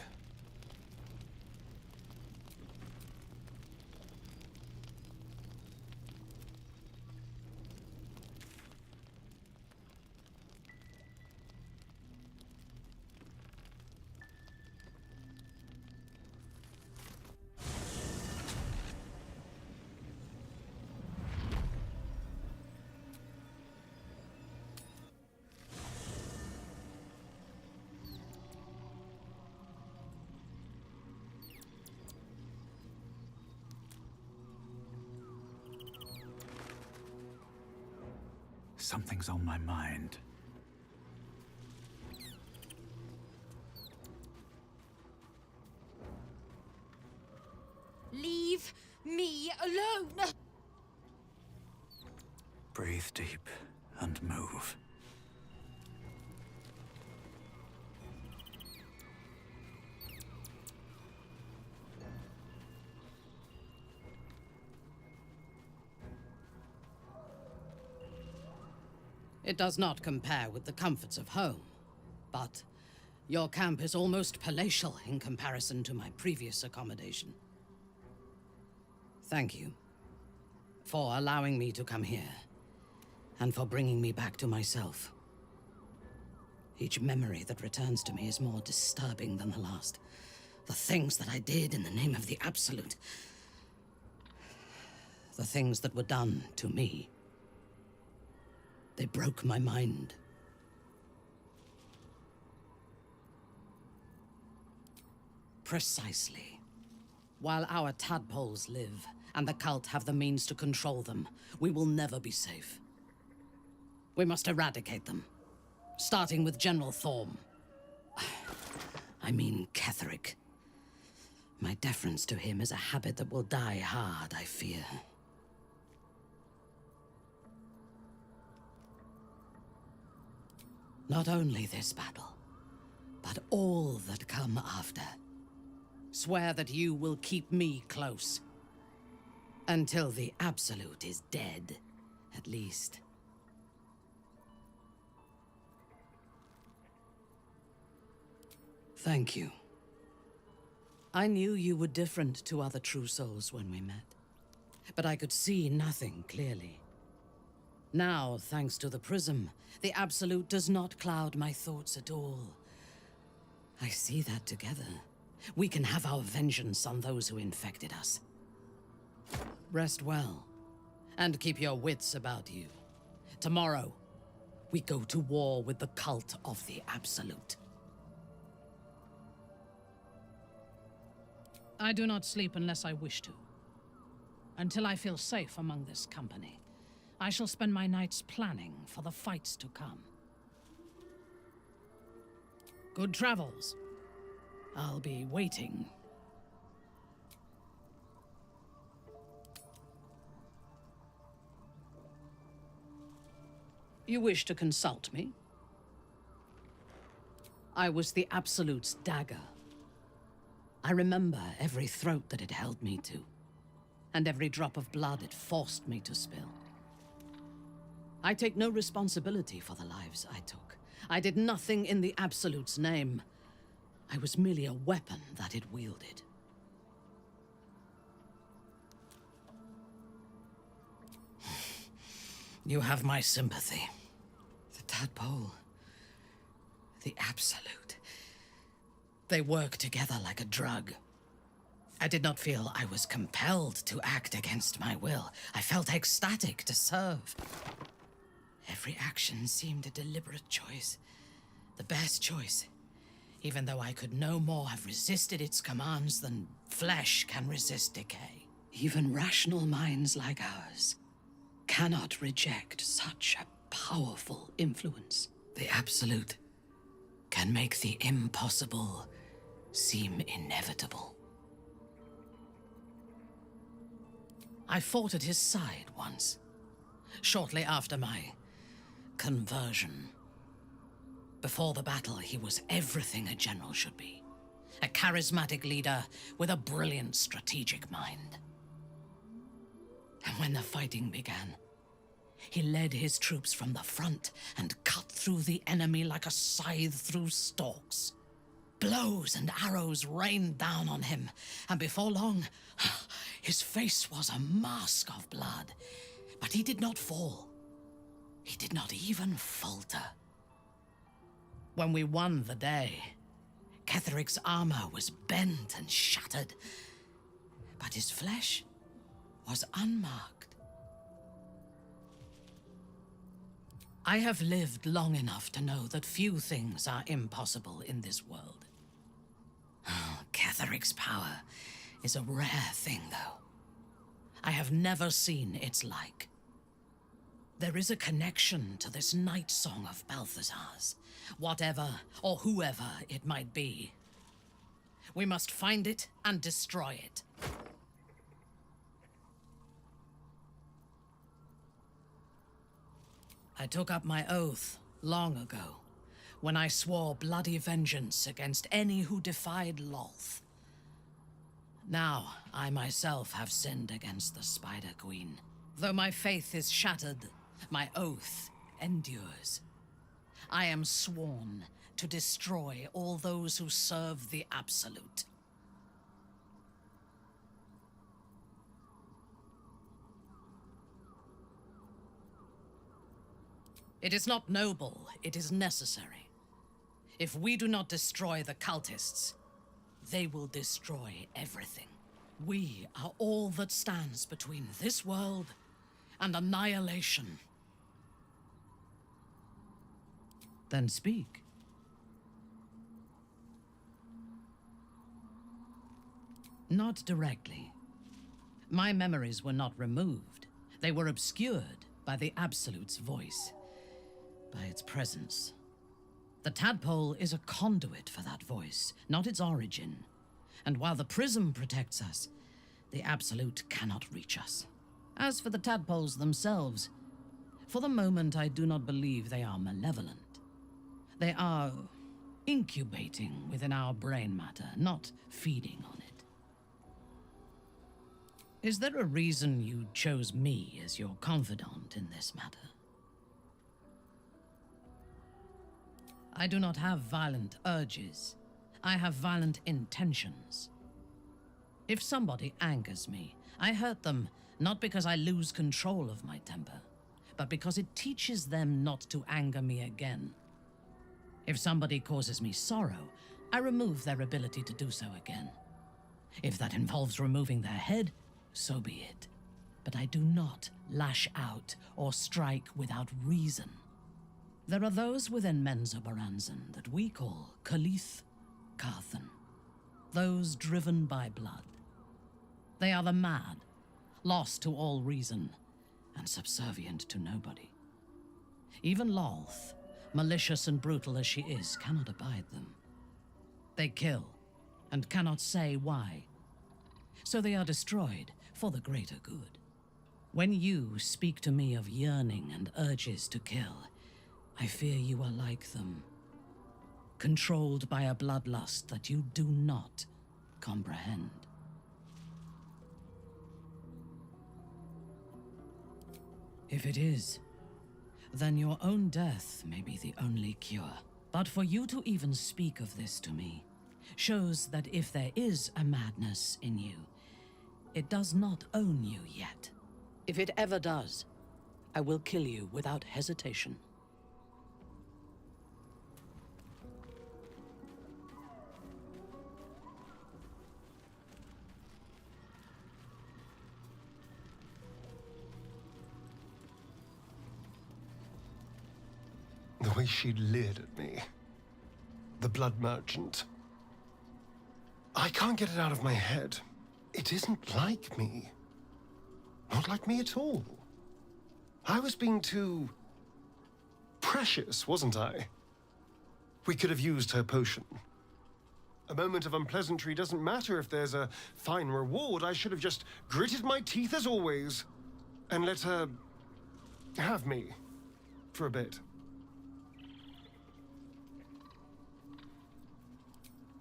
Something's on my mind. Leave me alone! Breathe deep and move. It does not compare with the comforts of home, but your camp is almost palatial in comparison to my previous accommodation. Thank you for allowing me to come here, and for bringing me back to myself. Each memory that returns to me is more disturbing than the last. The things that I did in the name of the Absolute. The things that were done to me. They broke my mind. Precisely. While our tadpoles live, and the cult have the means to control them, we will never be safe. We must eradicate them, starting with General Thorm. I mean Ketheric. My deference to him is a habit that will die hard, I fear. Not only this battle, but all that come after. Swear that you will keep me close. Until the Absolute is dead, at least. Thank you. I knew you were different to other true souls when we met, but I could see nothing clearly. Now, thanks to the prism, the Absolute does not cloud my thoughts at all. I see that together, we can have our vengeance on those who infected us. Rest well, and keep your wits about you. Tomorrow, we go to war with the cult of the Absolute. I do not sleep unless I wish to. Until I feel safe among this company, I shall spend my nights planning for the fights to come. Good travels. I'll be waiting. You wish to consult me? I was the Absolute's dagger. I remember every throat that it held me to, and every drop of blood it forced me to spill. I take no responsibility for the lives I took. I did nothing in the Absolute's name. I was merely a weapon that it wielded. You have my sympathy. The tadpole, the Absolute. They work together like a drug. I did not feel I was compelled to act against my will. I felt ecstatic to serve. Every action seemed a deliberate choice. The best choice. Even though I could no more have resisted its commands than flesh can resist decay. Even rational minds like ours cannot reject such a powerful influence. The Absolute can make the impossible seem inevitable. I fought at his side once, shortly after my conversion. Before the battle, he was everything a general should be. A charismatic leader with a brilliant strategic mind. And when the fighting began, he led his troops from the front and cut through the enemy like a scythe through stalks. Blows and arrows rained down on him, and before long, his face was a mask of blood. But he did not fall. He did not even falter. When we won the day, Ketheric's armor was bent and shattered, but his flesh was unmarked. I have lived long enough to know that few things are impossible in this world. Ketheric's power is a rare thing, though. I have never seen its like. There is a connection to this night song of Balthazar's, whatever or whoever it might be. We must find it and destroy it. I took up my oath long ago, when I swore bloody vengeance against any who defied Lolth. Now, I myself have sinned against the Spider Queen. Though my faith is shattered, my oath endures. I am sworn to destroy all those who serve the Absolute. It is not noble, it is necessary. If we do not destroy the cultists, they will destroy everything. We are all that stands between this world and annihilation. Then speak. Not directly. My memories were not removed. They were obscured by the Absolute's voice, by its presence. The tadpole is a conduit for that voice, not its origin. And while the prism protects us, the Absolute cannot reach us. As for the tadpoles themselves, for the moment I do not believe they are malevolent. They are incubating within our brain matter, not feeding on it. Is there a reason you chose me as your confidant in this matter? I do not have violent urges. I have violent intentions. If somebody angers me, I hurt them not because I lose control of my temper, but because it teaches them not to anger me again. If somebody causes me sorrow, I remove their ability to do so again. If that involves removing their head, so be it. But I do not lash out or strike without reason. There are those within Menzoberranzan that we call Khalith Carthan, those driven by blood. They are the mad, lost to all reason, and subservient to nobody. Even Lolth, malicious and brutal as she is, cannot abide them. They kill, and cannot say why. So they are destroyed for the greater good. When you speak to me of yearning and urges to kill, I fear you are like them, controlled by a bloodlust that you do not comprehend. If it is, then your own death may be the only cure. But for you to even speak of this to me shows that if there is a madness in you, it does not own you yet. If it ever does, I will kill you without hesitation. The way she leered at me. The blood merchant. I can't get it out of my head. It isn't like me. Not like me at all. I was being too precious, wasn't I? We could have used her potion. A moment of unpleasantry doesn't matter if there's a fine reward. I should have just gritted my teeth as always and let her have me for a bit.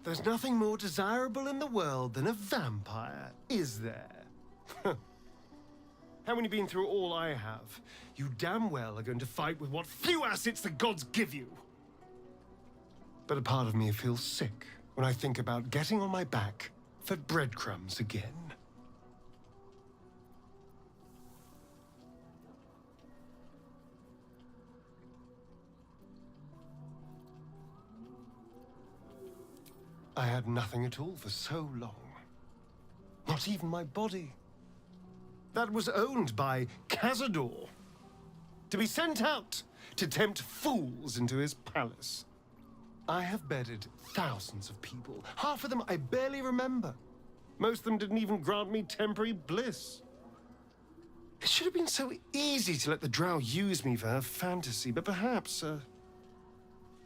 There's nothing more desirable in the world than a vampire, is there? Haven't you been through all I have? You damn well are going to fight with what few assets the gods give you. But a part of me feels sick when I think about getting on my back for breadcrumbs again. I had nothing at all for so long. Not even my body. That was owned by Cazador. To be sent out to tempt fools into his palace. I have bedded thousands of people. Half of them I barely remember. Most of them didn't even grant me temporary bliss. It should have been so easy to let the drow use me for her fantasy, but perhaps,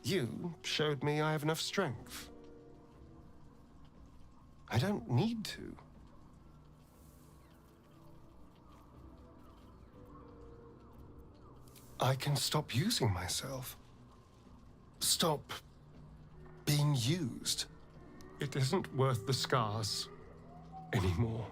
you showed me I have enough strength. I don't need to. I can stop using myself. Stop being used. It isn't worth the scars anymore.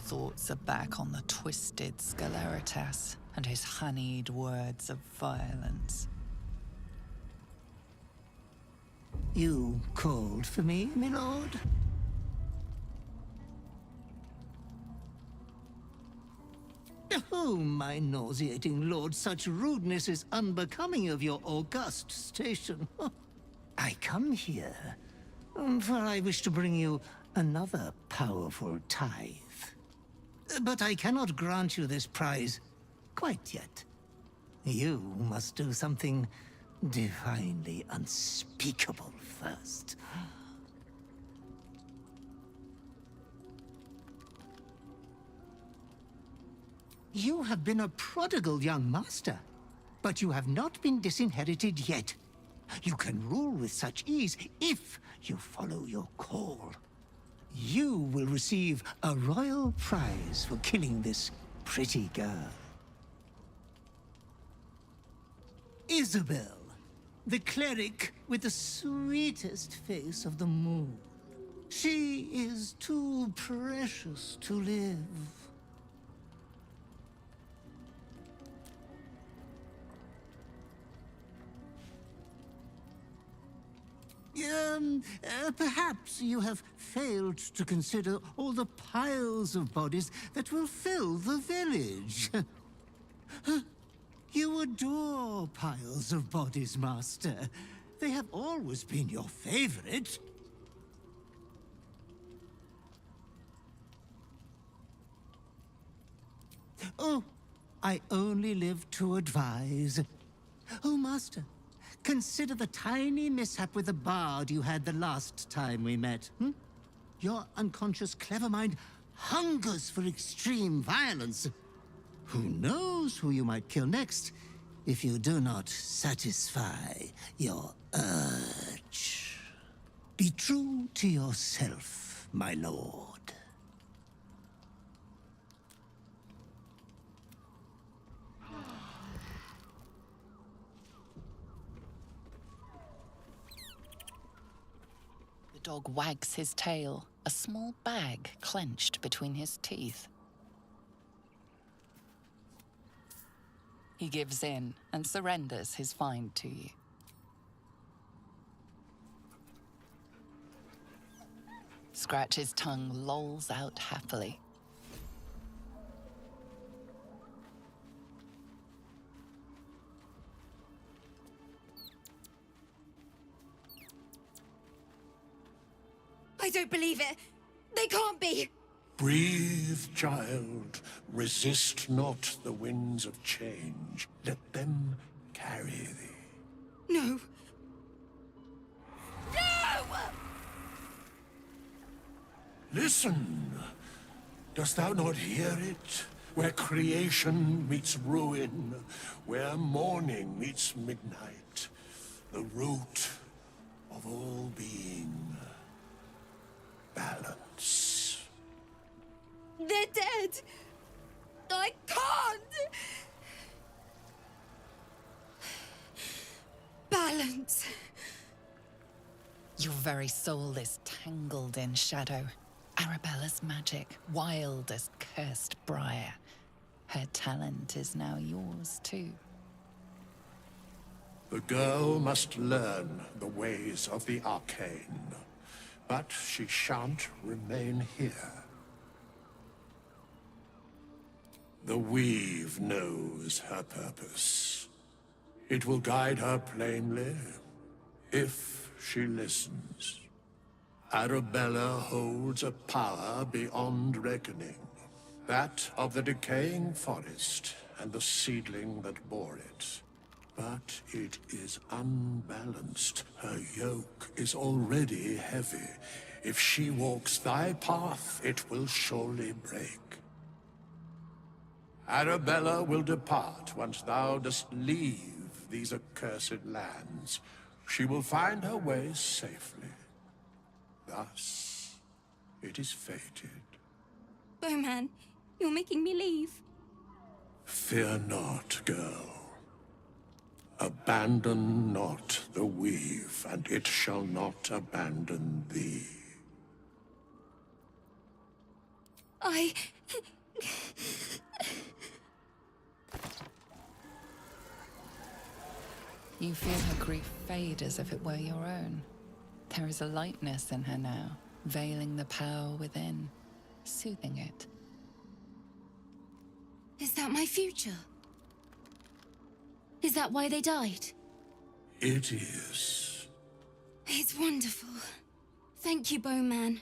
Thoughts are back on the twisted Sceleritas and his honeyed words of violence. You called for me, my lord? Oh, my nauseating lord, such rudeness is unbecoming of your august station. I come here, for I wish to bring you another powerful tithe. But I cannot grant you this prize quite yet. You must do something divinely unspeakable first. You have been a prodigal young master, but you have not been disinherited yet. You can rule with such ease if you follow your call. You will receive a royal prize for killing this pretty girl. Isabel, the cleric with the sweetest face of the moon. She is too precious to live. Perhaps you have failed to consider all the piles of bodies that will fill the village. You adore piles of bodies, Master. They have always been your favorite. Oh, I only live to advise. Oh, Master, consider the tiny mishap with the bard you had the last time we met. Your unconscious clever mind hungers for extreme violence. Who knows who you might kill next if you do not satisfy your urge. Be true to yourself, my lord. The dog wags his tail, a small bag clenched between his teeth. He gives in and surrenders his find to you. Scratch's tongue lolls out happily. I don't believe it. They can't be. Breathe, child. Resist not the winds of change. Let them carry thee. No. No! Listen. Dost thou not hear it? Where creation meets ruin, where morning meets midnight, the root of all being. Balance. They're dead. I can't. Balance. Your very soul is tangled in shadow. Arabella's magic, wild as cursed briar. Her talent is now yours too. The girl must learn the ways of the arcane. But she shan't remain here. The weave knows her purpose. It will guide her plainly, if she listens. Arabella holds a power beyond reckoning. That of the decaying forest and the seedling that bore it. But it is unbalanced. Her yoke is already heavy. If she walks thy path, it will surely break. Arabella will depart once thou dost leave these accursed lands. She will find her way safely. Thus, it is fated. Bowman, you're making me leave. Fear not, girl. Abandon not the weave, and it shall not abandon thee. You feel her grief fade as if it were your own. There is a lightness in her now, veiling the power within, soothing it. Is that my future? Is that why they died? It is. It's wonderful. Thank you, Bowman,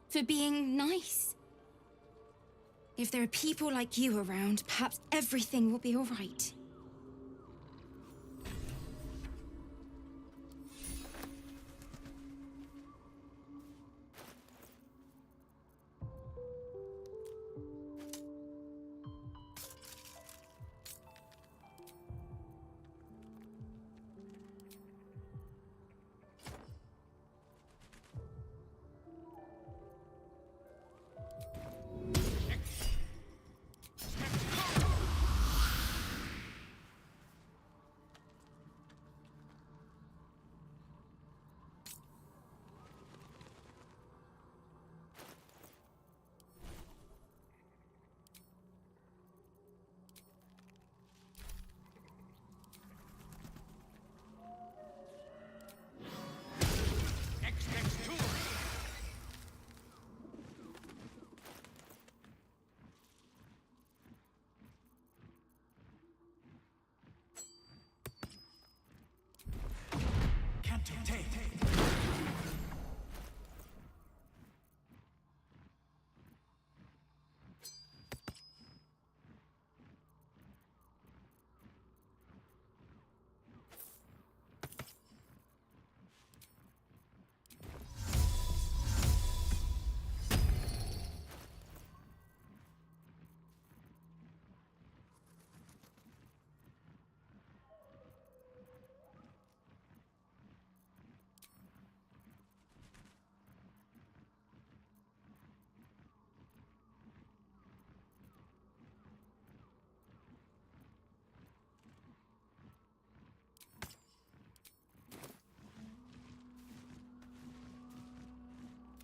for being nice. If there are people like you around, perhaps everything will be all right.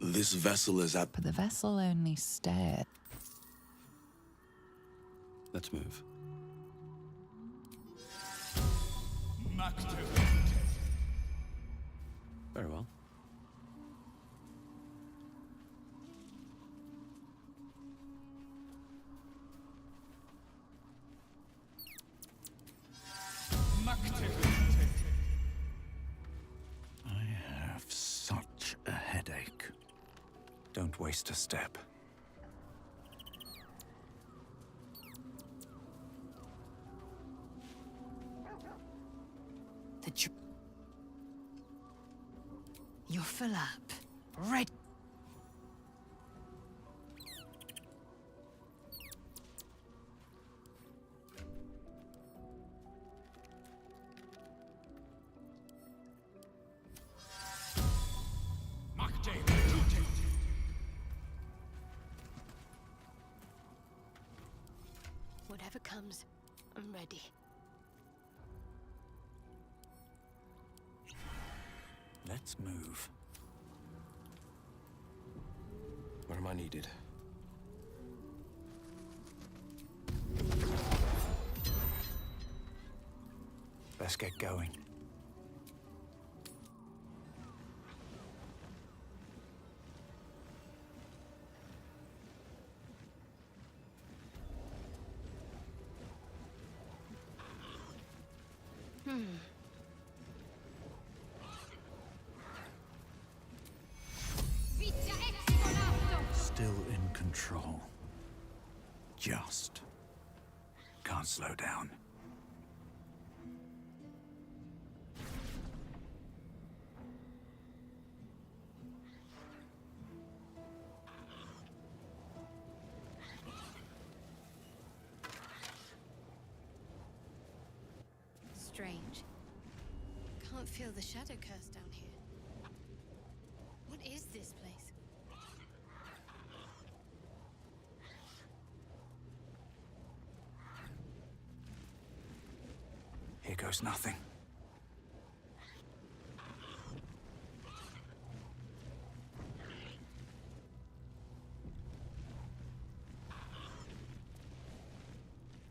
This vessel is at... But the vessel only stared. Let's move. Very well. I have such a headache. Don't waste a step. You're full up. Ready. Whatever comes, I'm ready. Let's move. Where am I needed? Let's get going. Still in control. Just. Can't slow down. Strange. Can't feel the shadow curse down here. What is this place? Here goes nothing.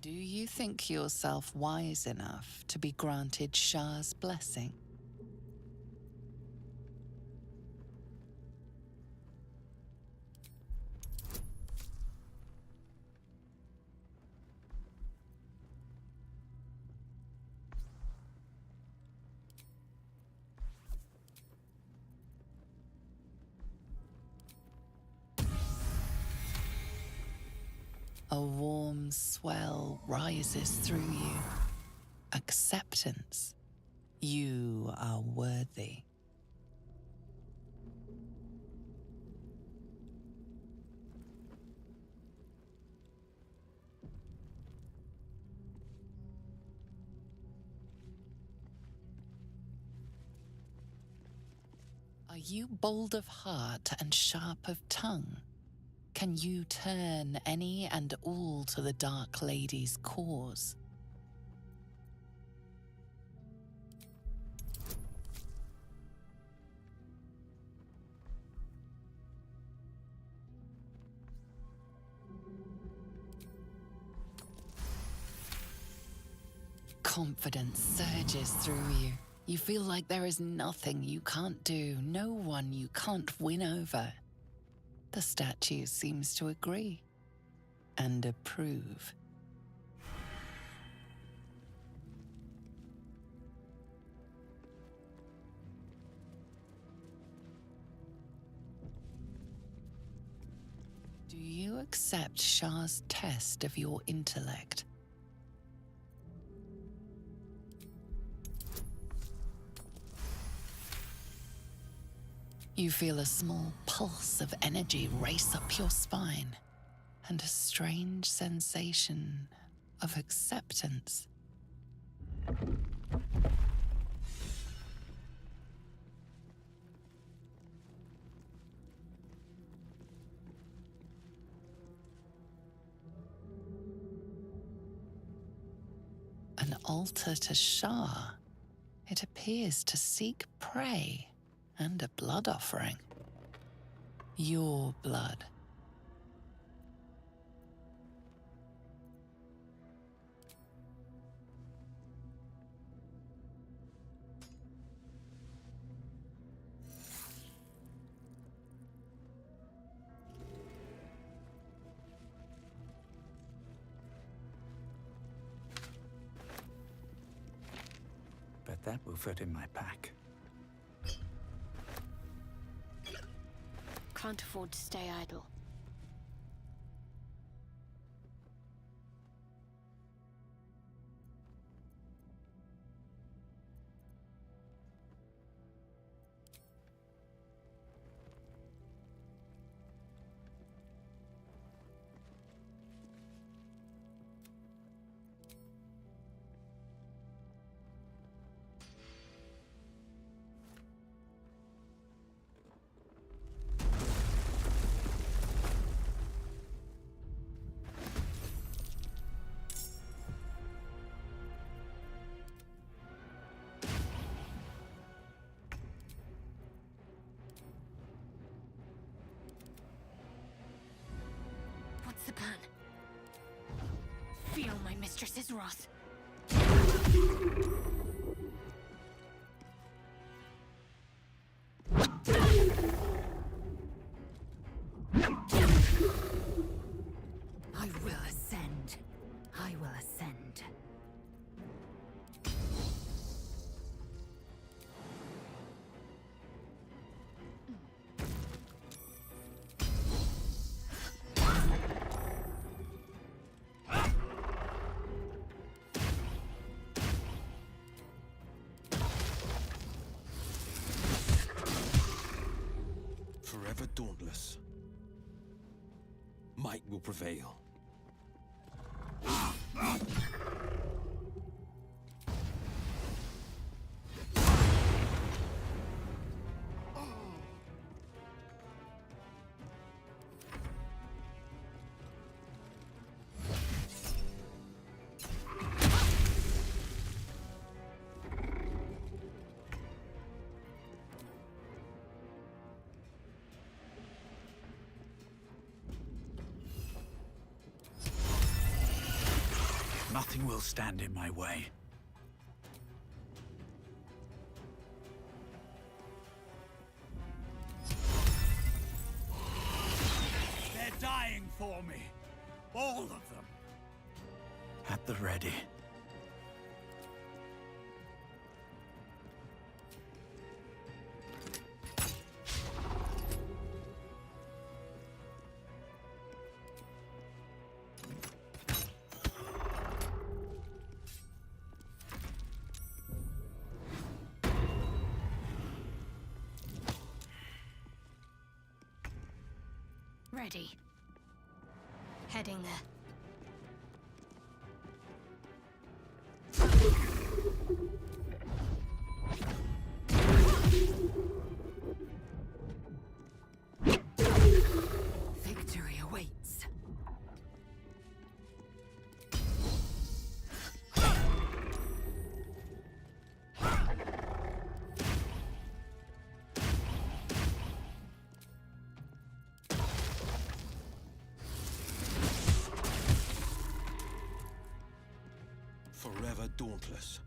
Do you think yourself wise enough to be granted Shah's blessing? A warm swell rises through you. Acceptance. You are worthy. Are you bold of heart and sharp of tongue? Can you turn any and all to the Dark Lady's cause? Confidence surges through you. You feel like there is nothing you can't do, no one you can't win over. The statue seems to agree and approve. Do you accept Shah's test of your intellect? You feel a small pulse of energy race up your spine, and a strange sensation of acceptance. An altar to Shah. It appears to seek prey and a blood offering. Your blood. Bet that will fit in my pack. Can't afford to stay idle. What's the plan? Feel my mistress's wrath. I will ascend. I will ascend. Forever dauntless. Might will prevail. Nothing will stand in my way. They're dying for me. All of them. At the ready. Ready. Heading there. Victory awaits. Forever dauntless.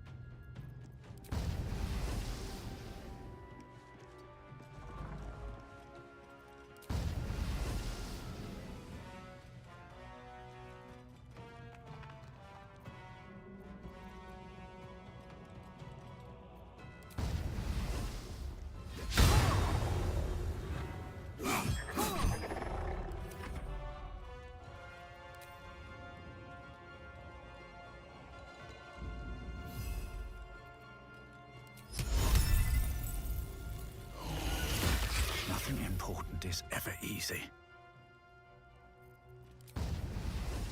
is ever easy.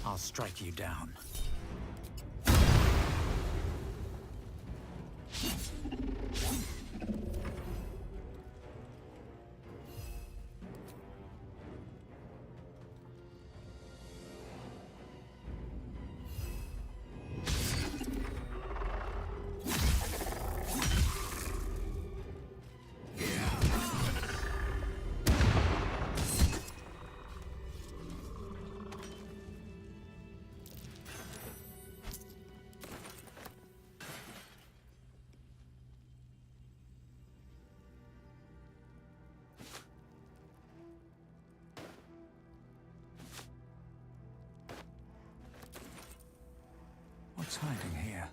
I'll strike you down. What's hiding here?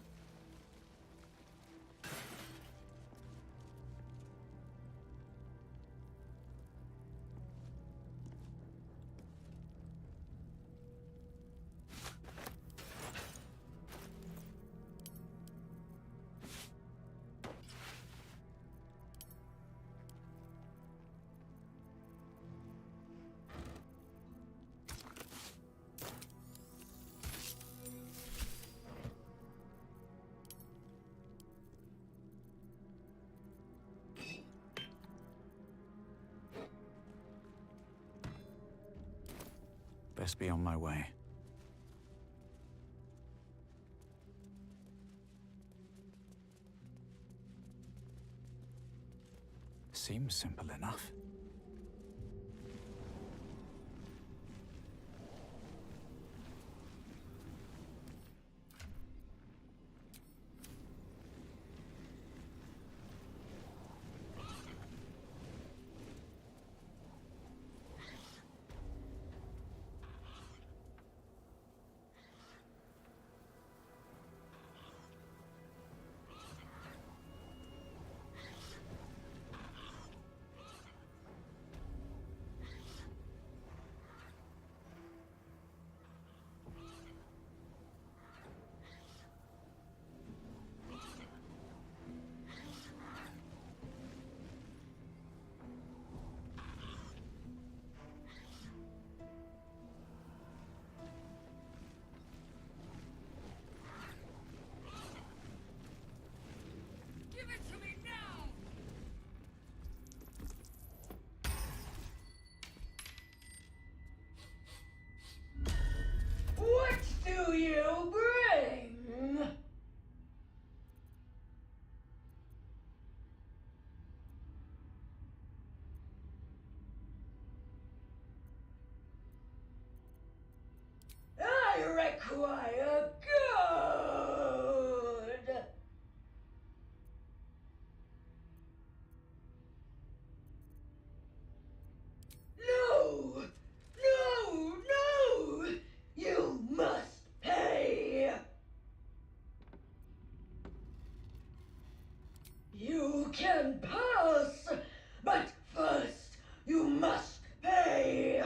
Best be on my way. Seems simple enough. What do you bring? I require good. No! No! No! You must pay! You can pass, but first you must pay!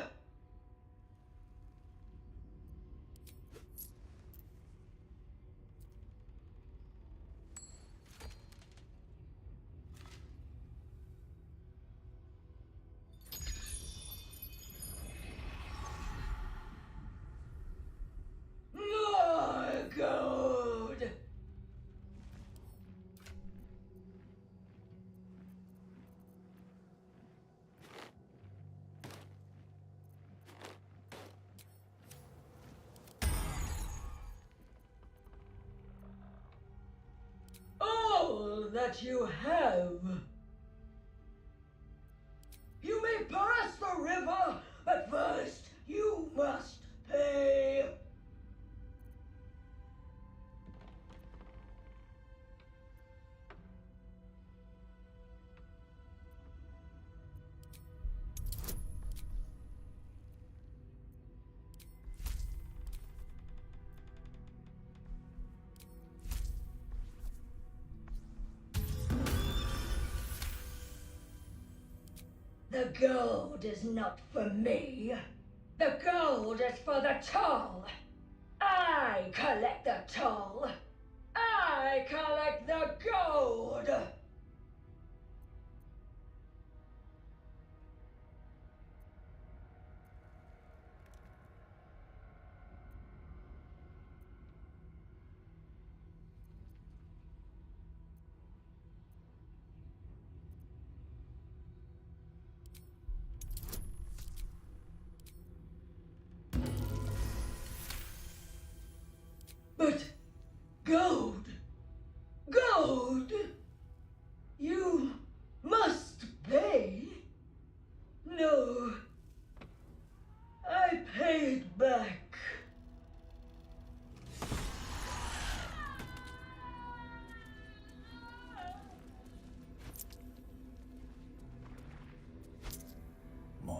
More gold! All that you have. You may pass the river, but first you must pay. The gold is not for me. The gold is for the toll. I collect the toll. I collect the gold.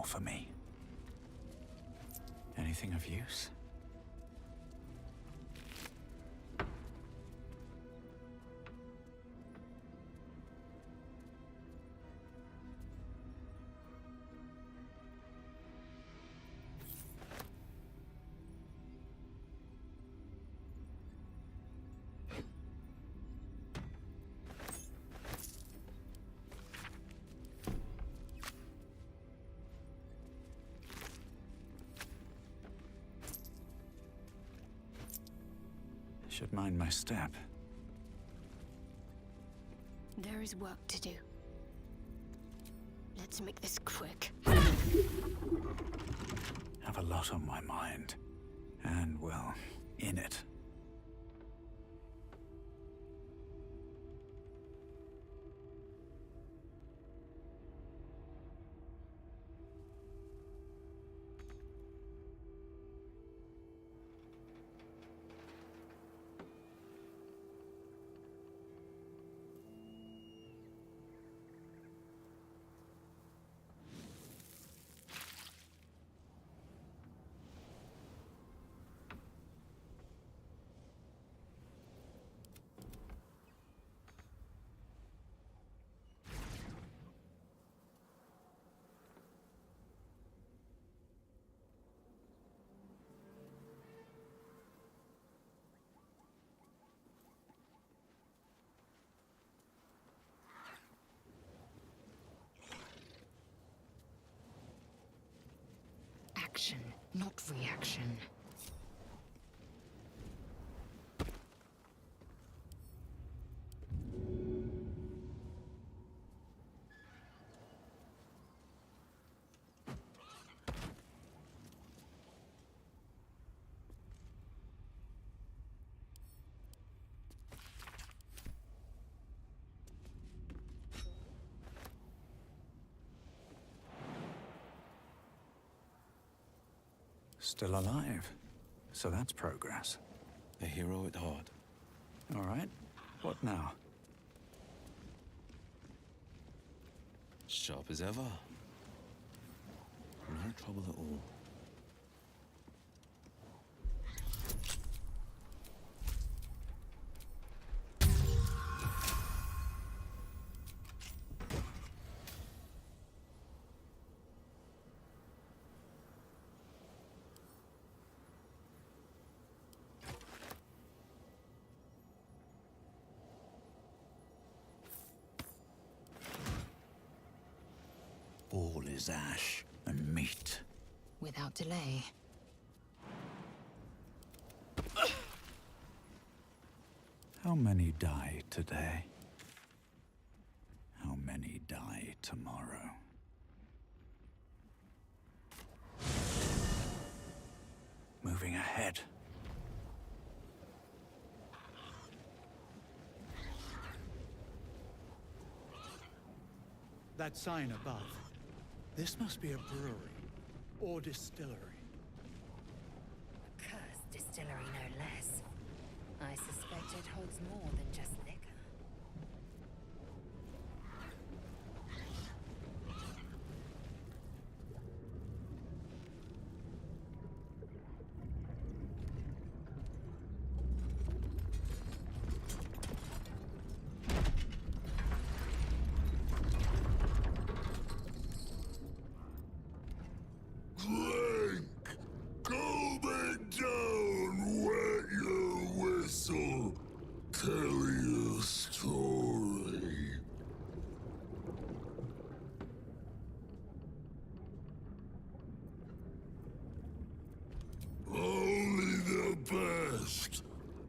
offer me? Anything of use? Should mind my step. There is work to do. Let's make this quick. Have a lot on my mind. And, well, in it. Action, not reaction. Still alive. So that's progress. A hero at heart. All right. What now? Sharp as ever. No trouble at all. All is ash and meat. Without delay. How many die today? How many die tomorrow? Moving ahead. That sign above. This must be a brewery. Or distillery. A cursed distillery, no less. I suspect it holds more than just liquor.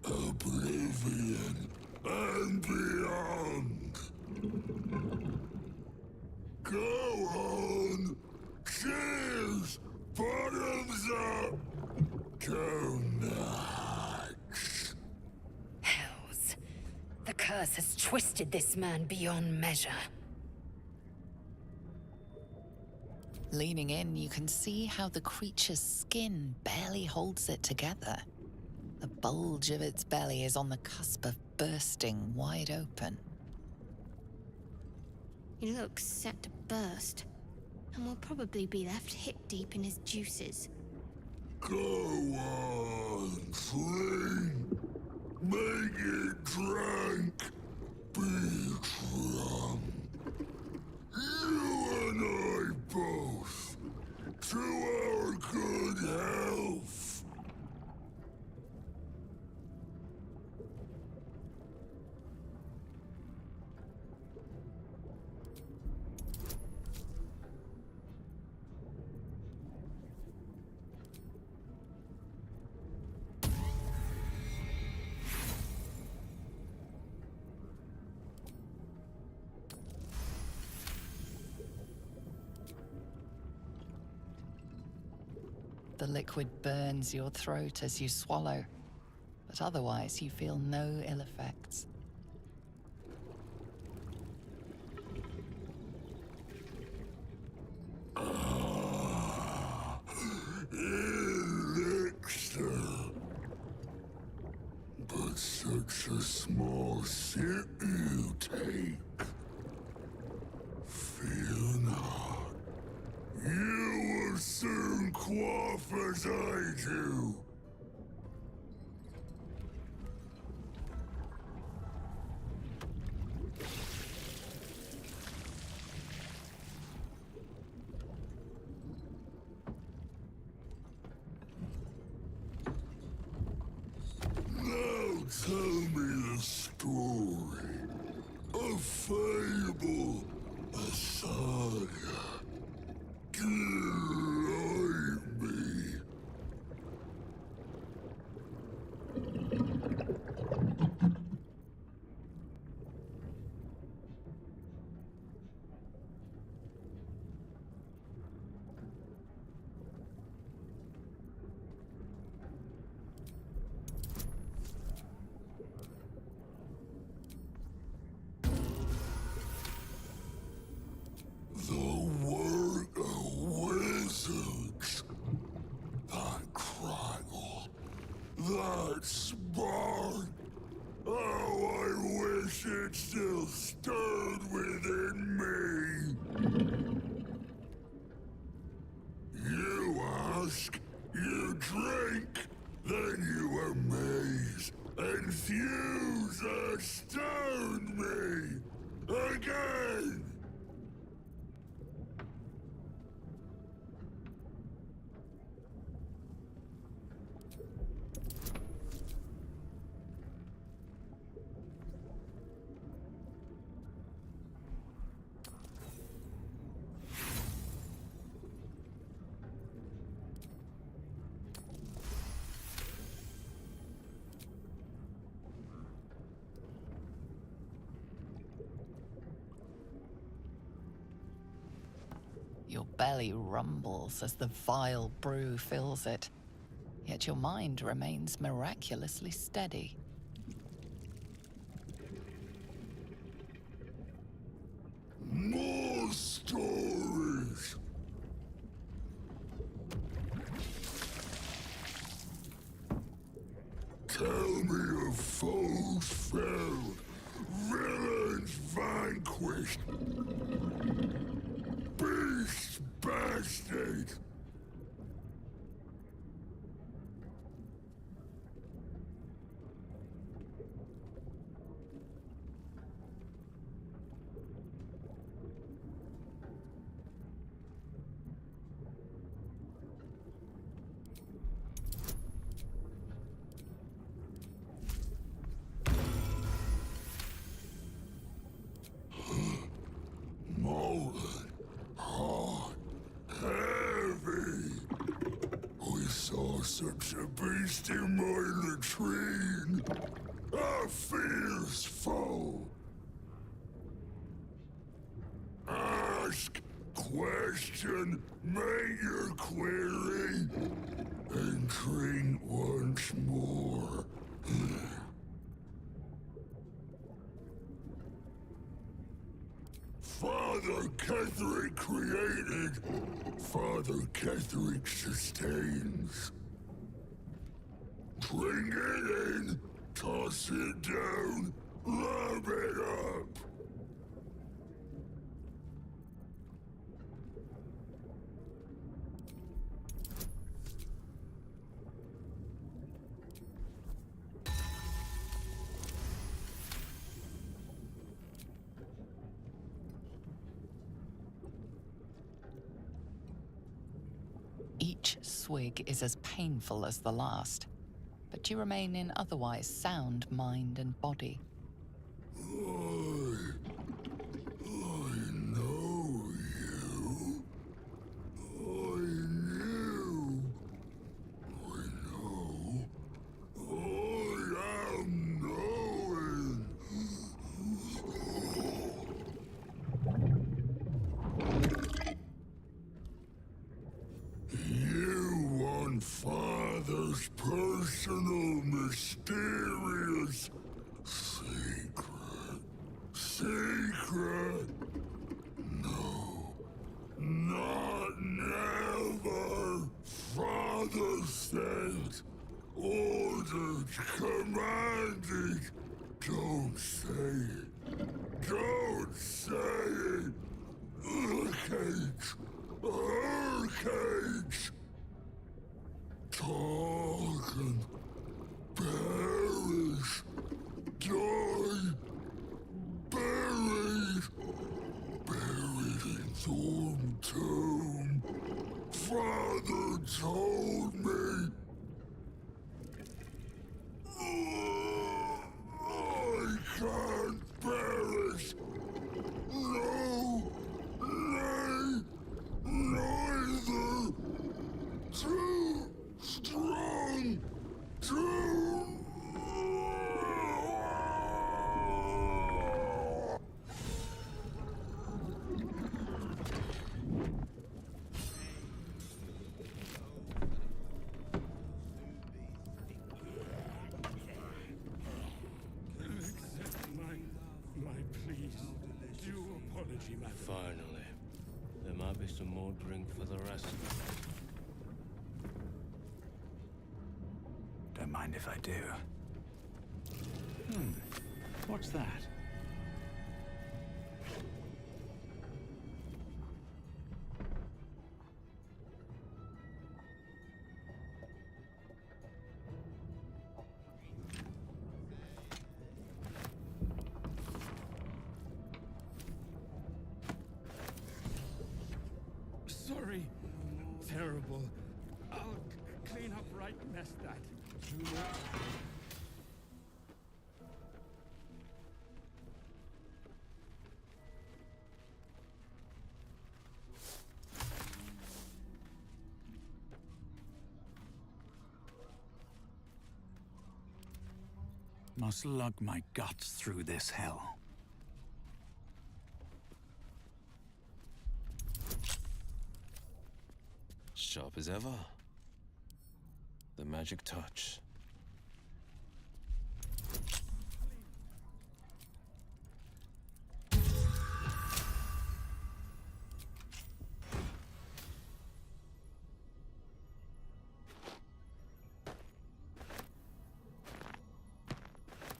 Oblivion and beyond. Go on. Cheers. Bottoms up. Go nuts. Hells. The curse has twisted this man beyond measure. Leaning in, you can see how the creature's skin barely holds it together. The bulge of its belly is on the cusp of bursting wide open. He looks set to burst. and will probably be left hip deep in his juices. Go on, drink. Make it drunk. Be drunk. You and I both. To our good health. The liquid burns your throat as you swallow, but otherwise you feel no ill effects. Elixir. But such a small sip you take. Fear not. You will soon quaff as I do. Now tell me the story. A fable, a saga. Delight me. The work of wizards. That crackle. That spark. Oh, I wish it still stirred within me. You ask, you drink, then you amaze, enthuse, astound me. Again. Your belly rumbles as the vile brew fills it, yet your mind remains miraculously steady. More stories. Tell me of foes felled, villains vanquished, beasts bastard. Molten, hot, heavy. We saw such a beast in my latrine. A fierce foe. Ask, question, make your query, and drink once more. Father Cleric created, Father Cleric sustains. Bring it in, toss it down, lap it up. swig is as painful as the last, but you remain in otherwise sound mind and body. Father's personal, mysterious secret. Secret? No. Not never. Father said, ordered, commanded. Don't say it. Don't say it. Cage. Her cage. Talk and perish, die, buried in Thorn Tomb. Father told me. I can't perish. No, nay, neither. Too strong to... My please, due apology, my Finally. There might be some more drink for the rest of us. Don't mind if I do. What's that? Sorry. Terrible. I'll clean up right mess that. Must lug my guts through this hell. Sharp as ever. The magic touch.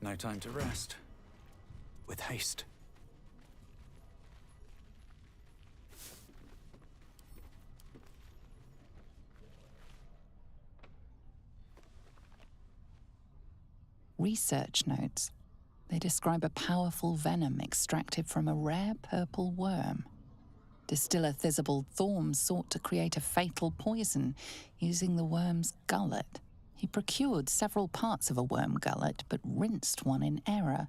No time to rest. With haste. Research notes. They describe a powerful venom extracted from a rare purple worm. Distiller Thizabald Thorm sought to create a fatal poison using the worm's gullet. He procured several parts of a worm gullet, but rinsed one in error.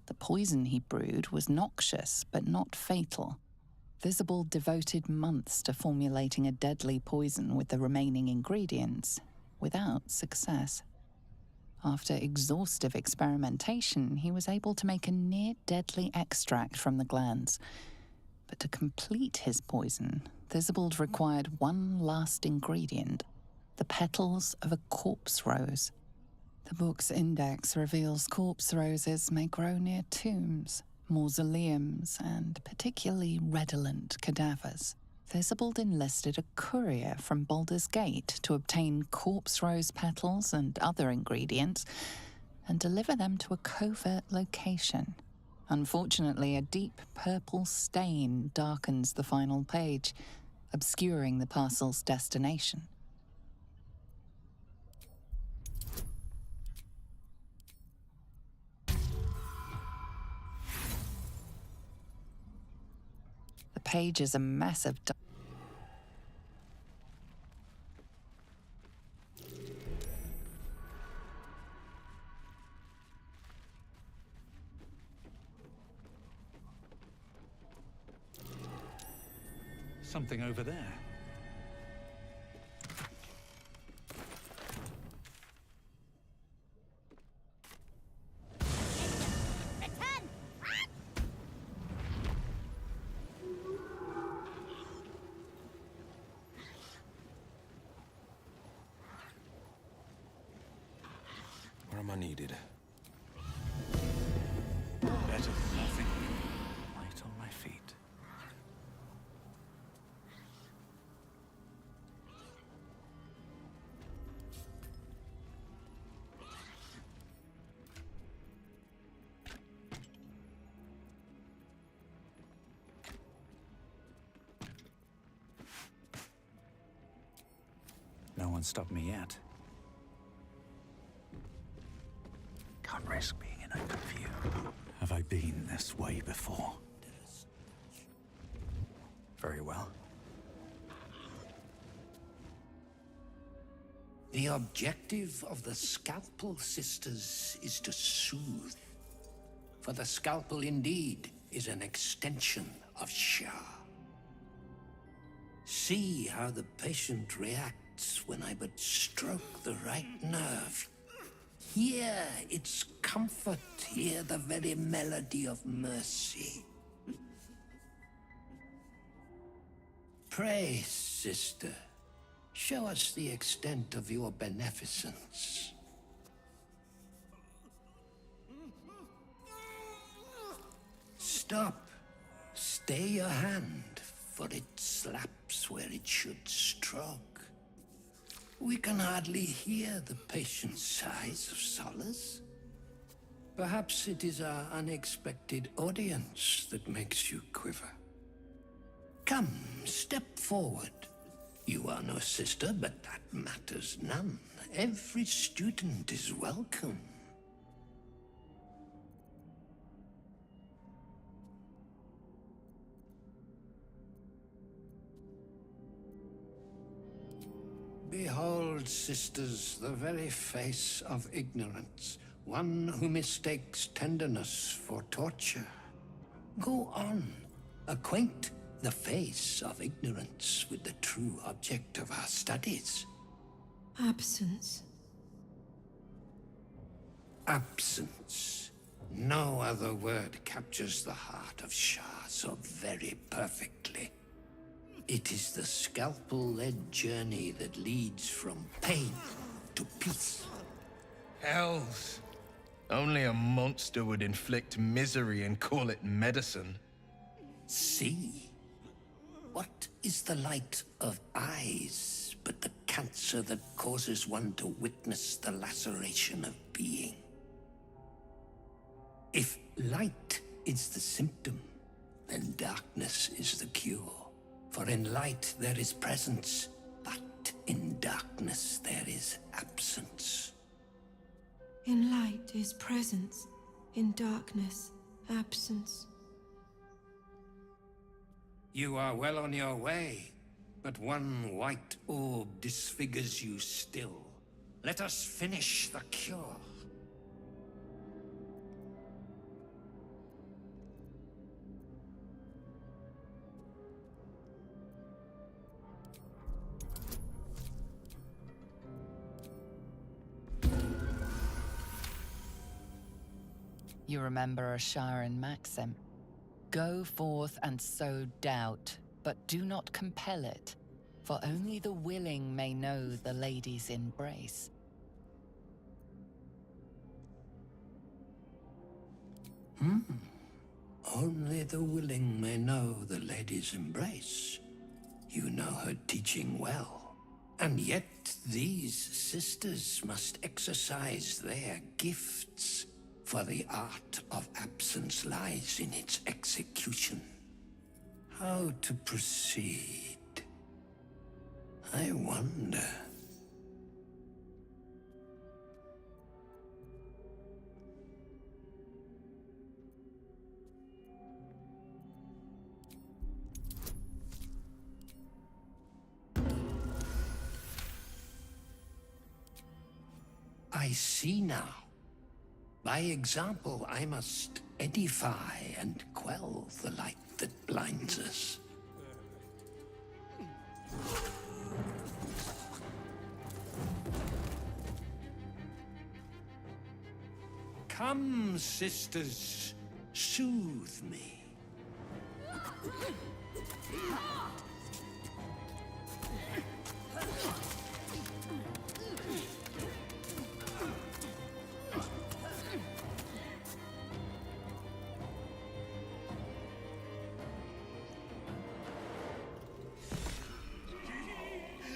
The poison he brewed was noxious, but not fatal. Thizabald devoted months to formulating a deadly poison with the remaining ingredients, without success. After exhaustive experimentation, he was able to make a near-deadly extract from the glands. But to complete his poison, Thizabald required one last ingredient: the petals of a corpse rose. The book's index reveals corpse roses may grow near tombs, mausoleums, and particularly redolent cadavers. Thizabald enlisted a courier from Baldur's Gate to obtain corpse rose petals and other ingredients and deliver them to a covert location. Unfortunately, a deep purple stain darkens the final page, obscuring the parcel's destination. The page is a mess of something over there. Where am I needed? Better than nothing. Light on my feet. No one stopped me yet. Can't risk being in open view. Have I been this way before? Very well. The objective of the Scalpel Sisters is to soothe. For the Scalpel indeed is an extension of Shah. See how the patient reacts when I but stroke the right nerve. Hear its comfort, hear the very melody of mercy. Pray, sister, show us the extent of your beneficence. Stop. Stay your hand, for it slaps where it should stroke. We can hardly hear the patient's sighs of solace. Perhaps it is our unexpected audience that makes you quiver. Come, step forward. You are no sister, but that matters none. Every student is welcome. Behold, sisters, the very face of ignorance, one who mistakes tenderness for torture. Go on, acquaint the face of ignorance with the true object of our studies. Absence. Absence. No other word captures the heart of Shah so very perfectly. It is the scalpel-led journey that leads from pain to peace. Hells. Only a monster would inflict misery and call it medicine. See? What is the light of eyes but the cancer that causes one to witness the laceration of being? If light is the symptom, then darkness is the cure. For in light there is presence, but in darkness there is absence. In light is presence, in darkness, absence. You are well on your way, but one white orb disfigures you still. Let us finish the cure. You remember a Sharon maxim. Go forth and sow doubt, but do not compel it, for only the willing may know the lady's embrace. Only the willing may know the lady's embrace. You know her teaching well. And yet these sisters must exercise their gifts. For the art of absence lies in its execution. How to proceed? I wonder. I see now. By example, I must edify and quell the light that blinds us. Come, sisters, soothe me.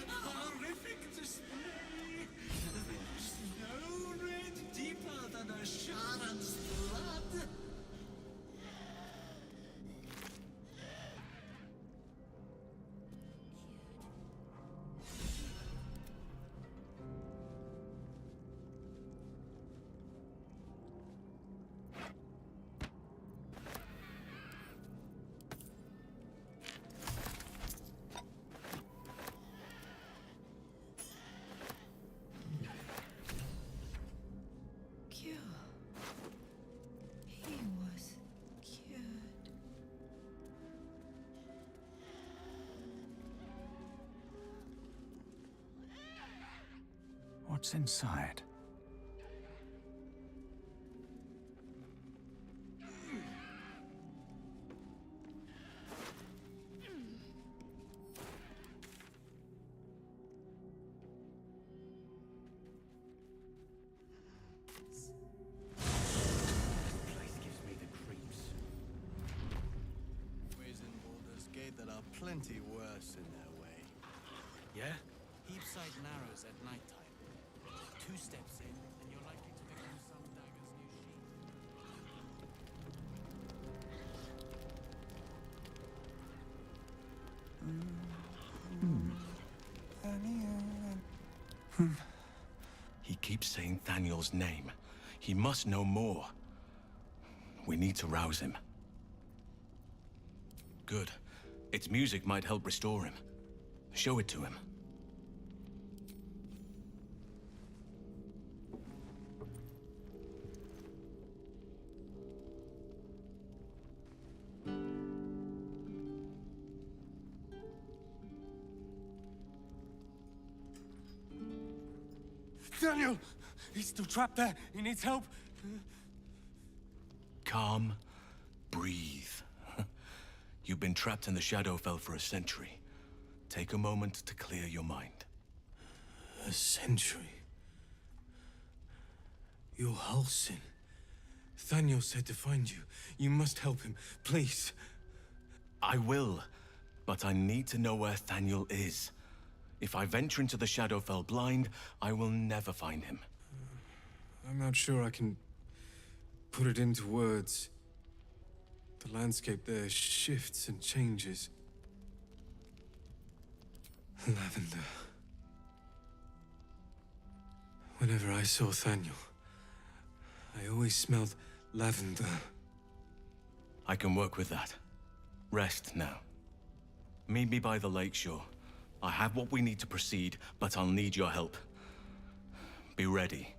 Horrific display! Snow red deeper than a Sharon's blood! Cure. He was cured. What's inside? Ways in Baldur's Gate that are plenty worse in their way. Yeah? Heapside narrows at nighttime. 2 steps in, and you're likely to become some dagger's new sheath. He keeps saying Thaniel's name. He must know more. We need to rouse him. Good. Its music might help restore him. Show it to him. Daniel! He's still trapped there. He needs help. Calm. Breathe. You've been trapped in the Shadowfell for a century. Take a moment to clear your mind. A century? You're Halsin. Thaniel said to find you. You must help him, please. I will, but I need to know where Thaniel is. If I venture into the Shadowfell blind, I will never find him. I'm not sure I can put it into words. The landscape there shifts and changes. Lavender. Whenever I saw Thaniel, I always smelled lavender. I can work with that. Rest now. Meet me by the lakeshore. I have what we need to proceed, but I'll need your help. Be ready.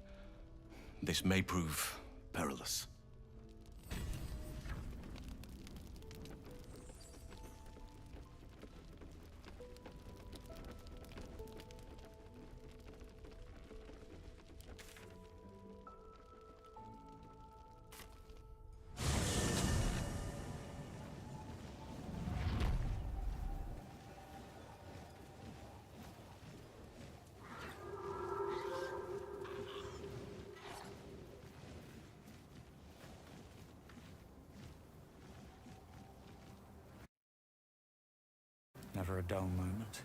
This may prove perilous. Never a dull moment.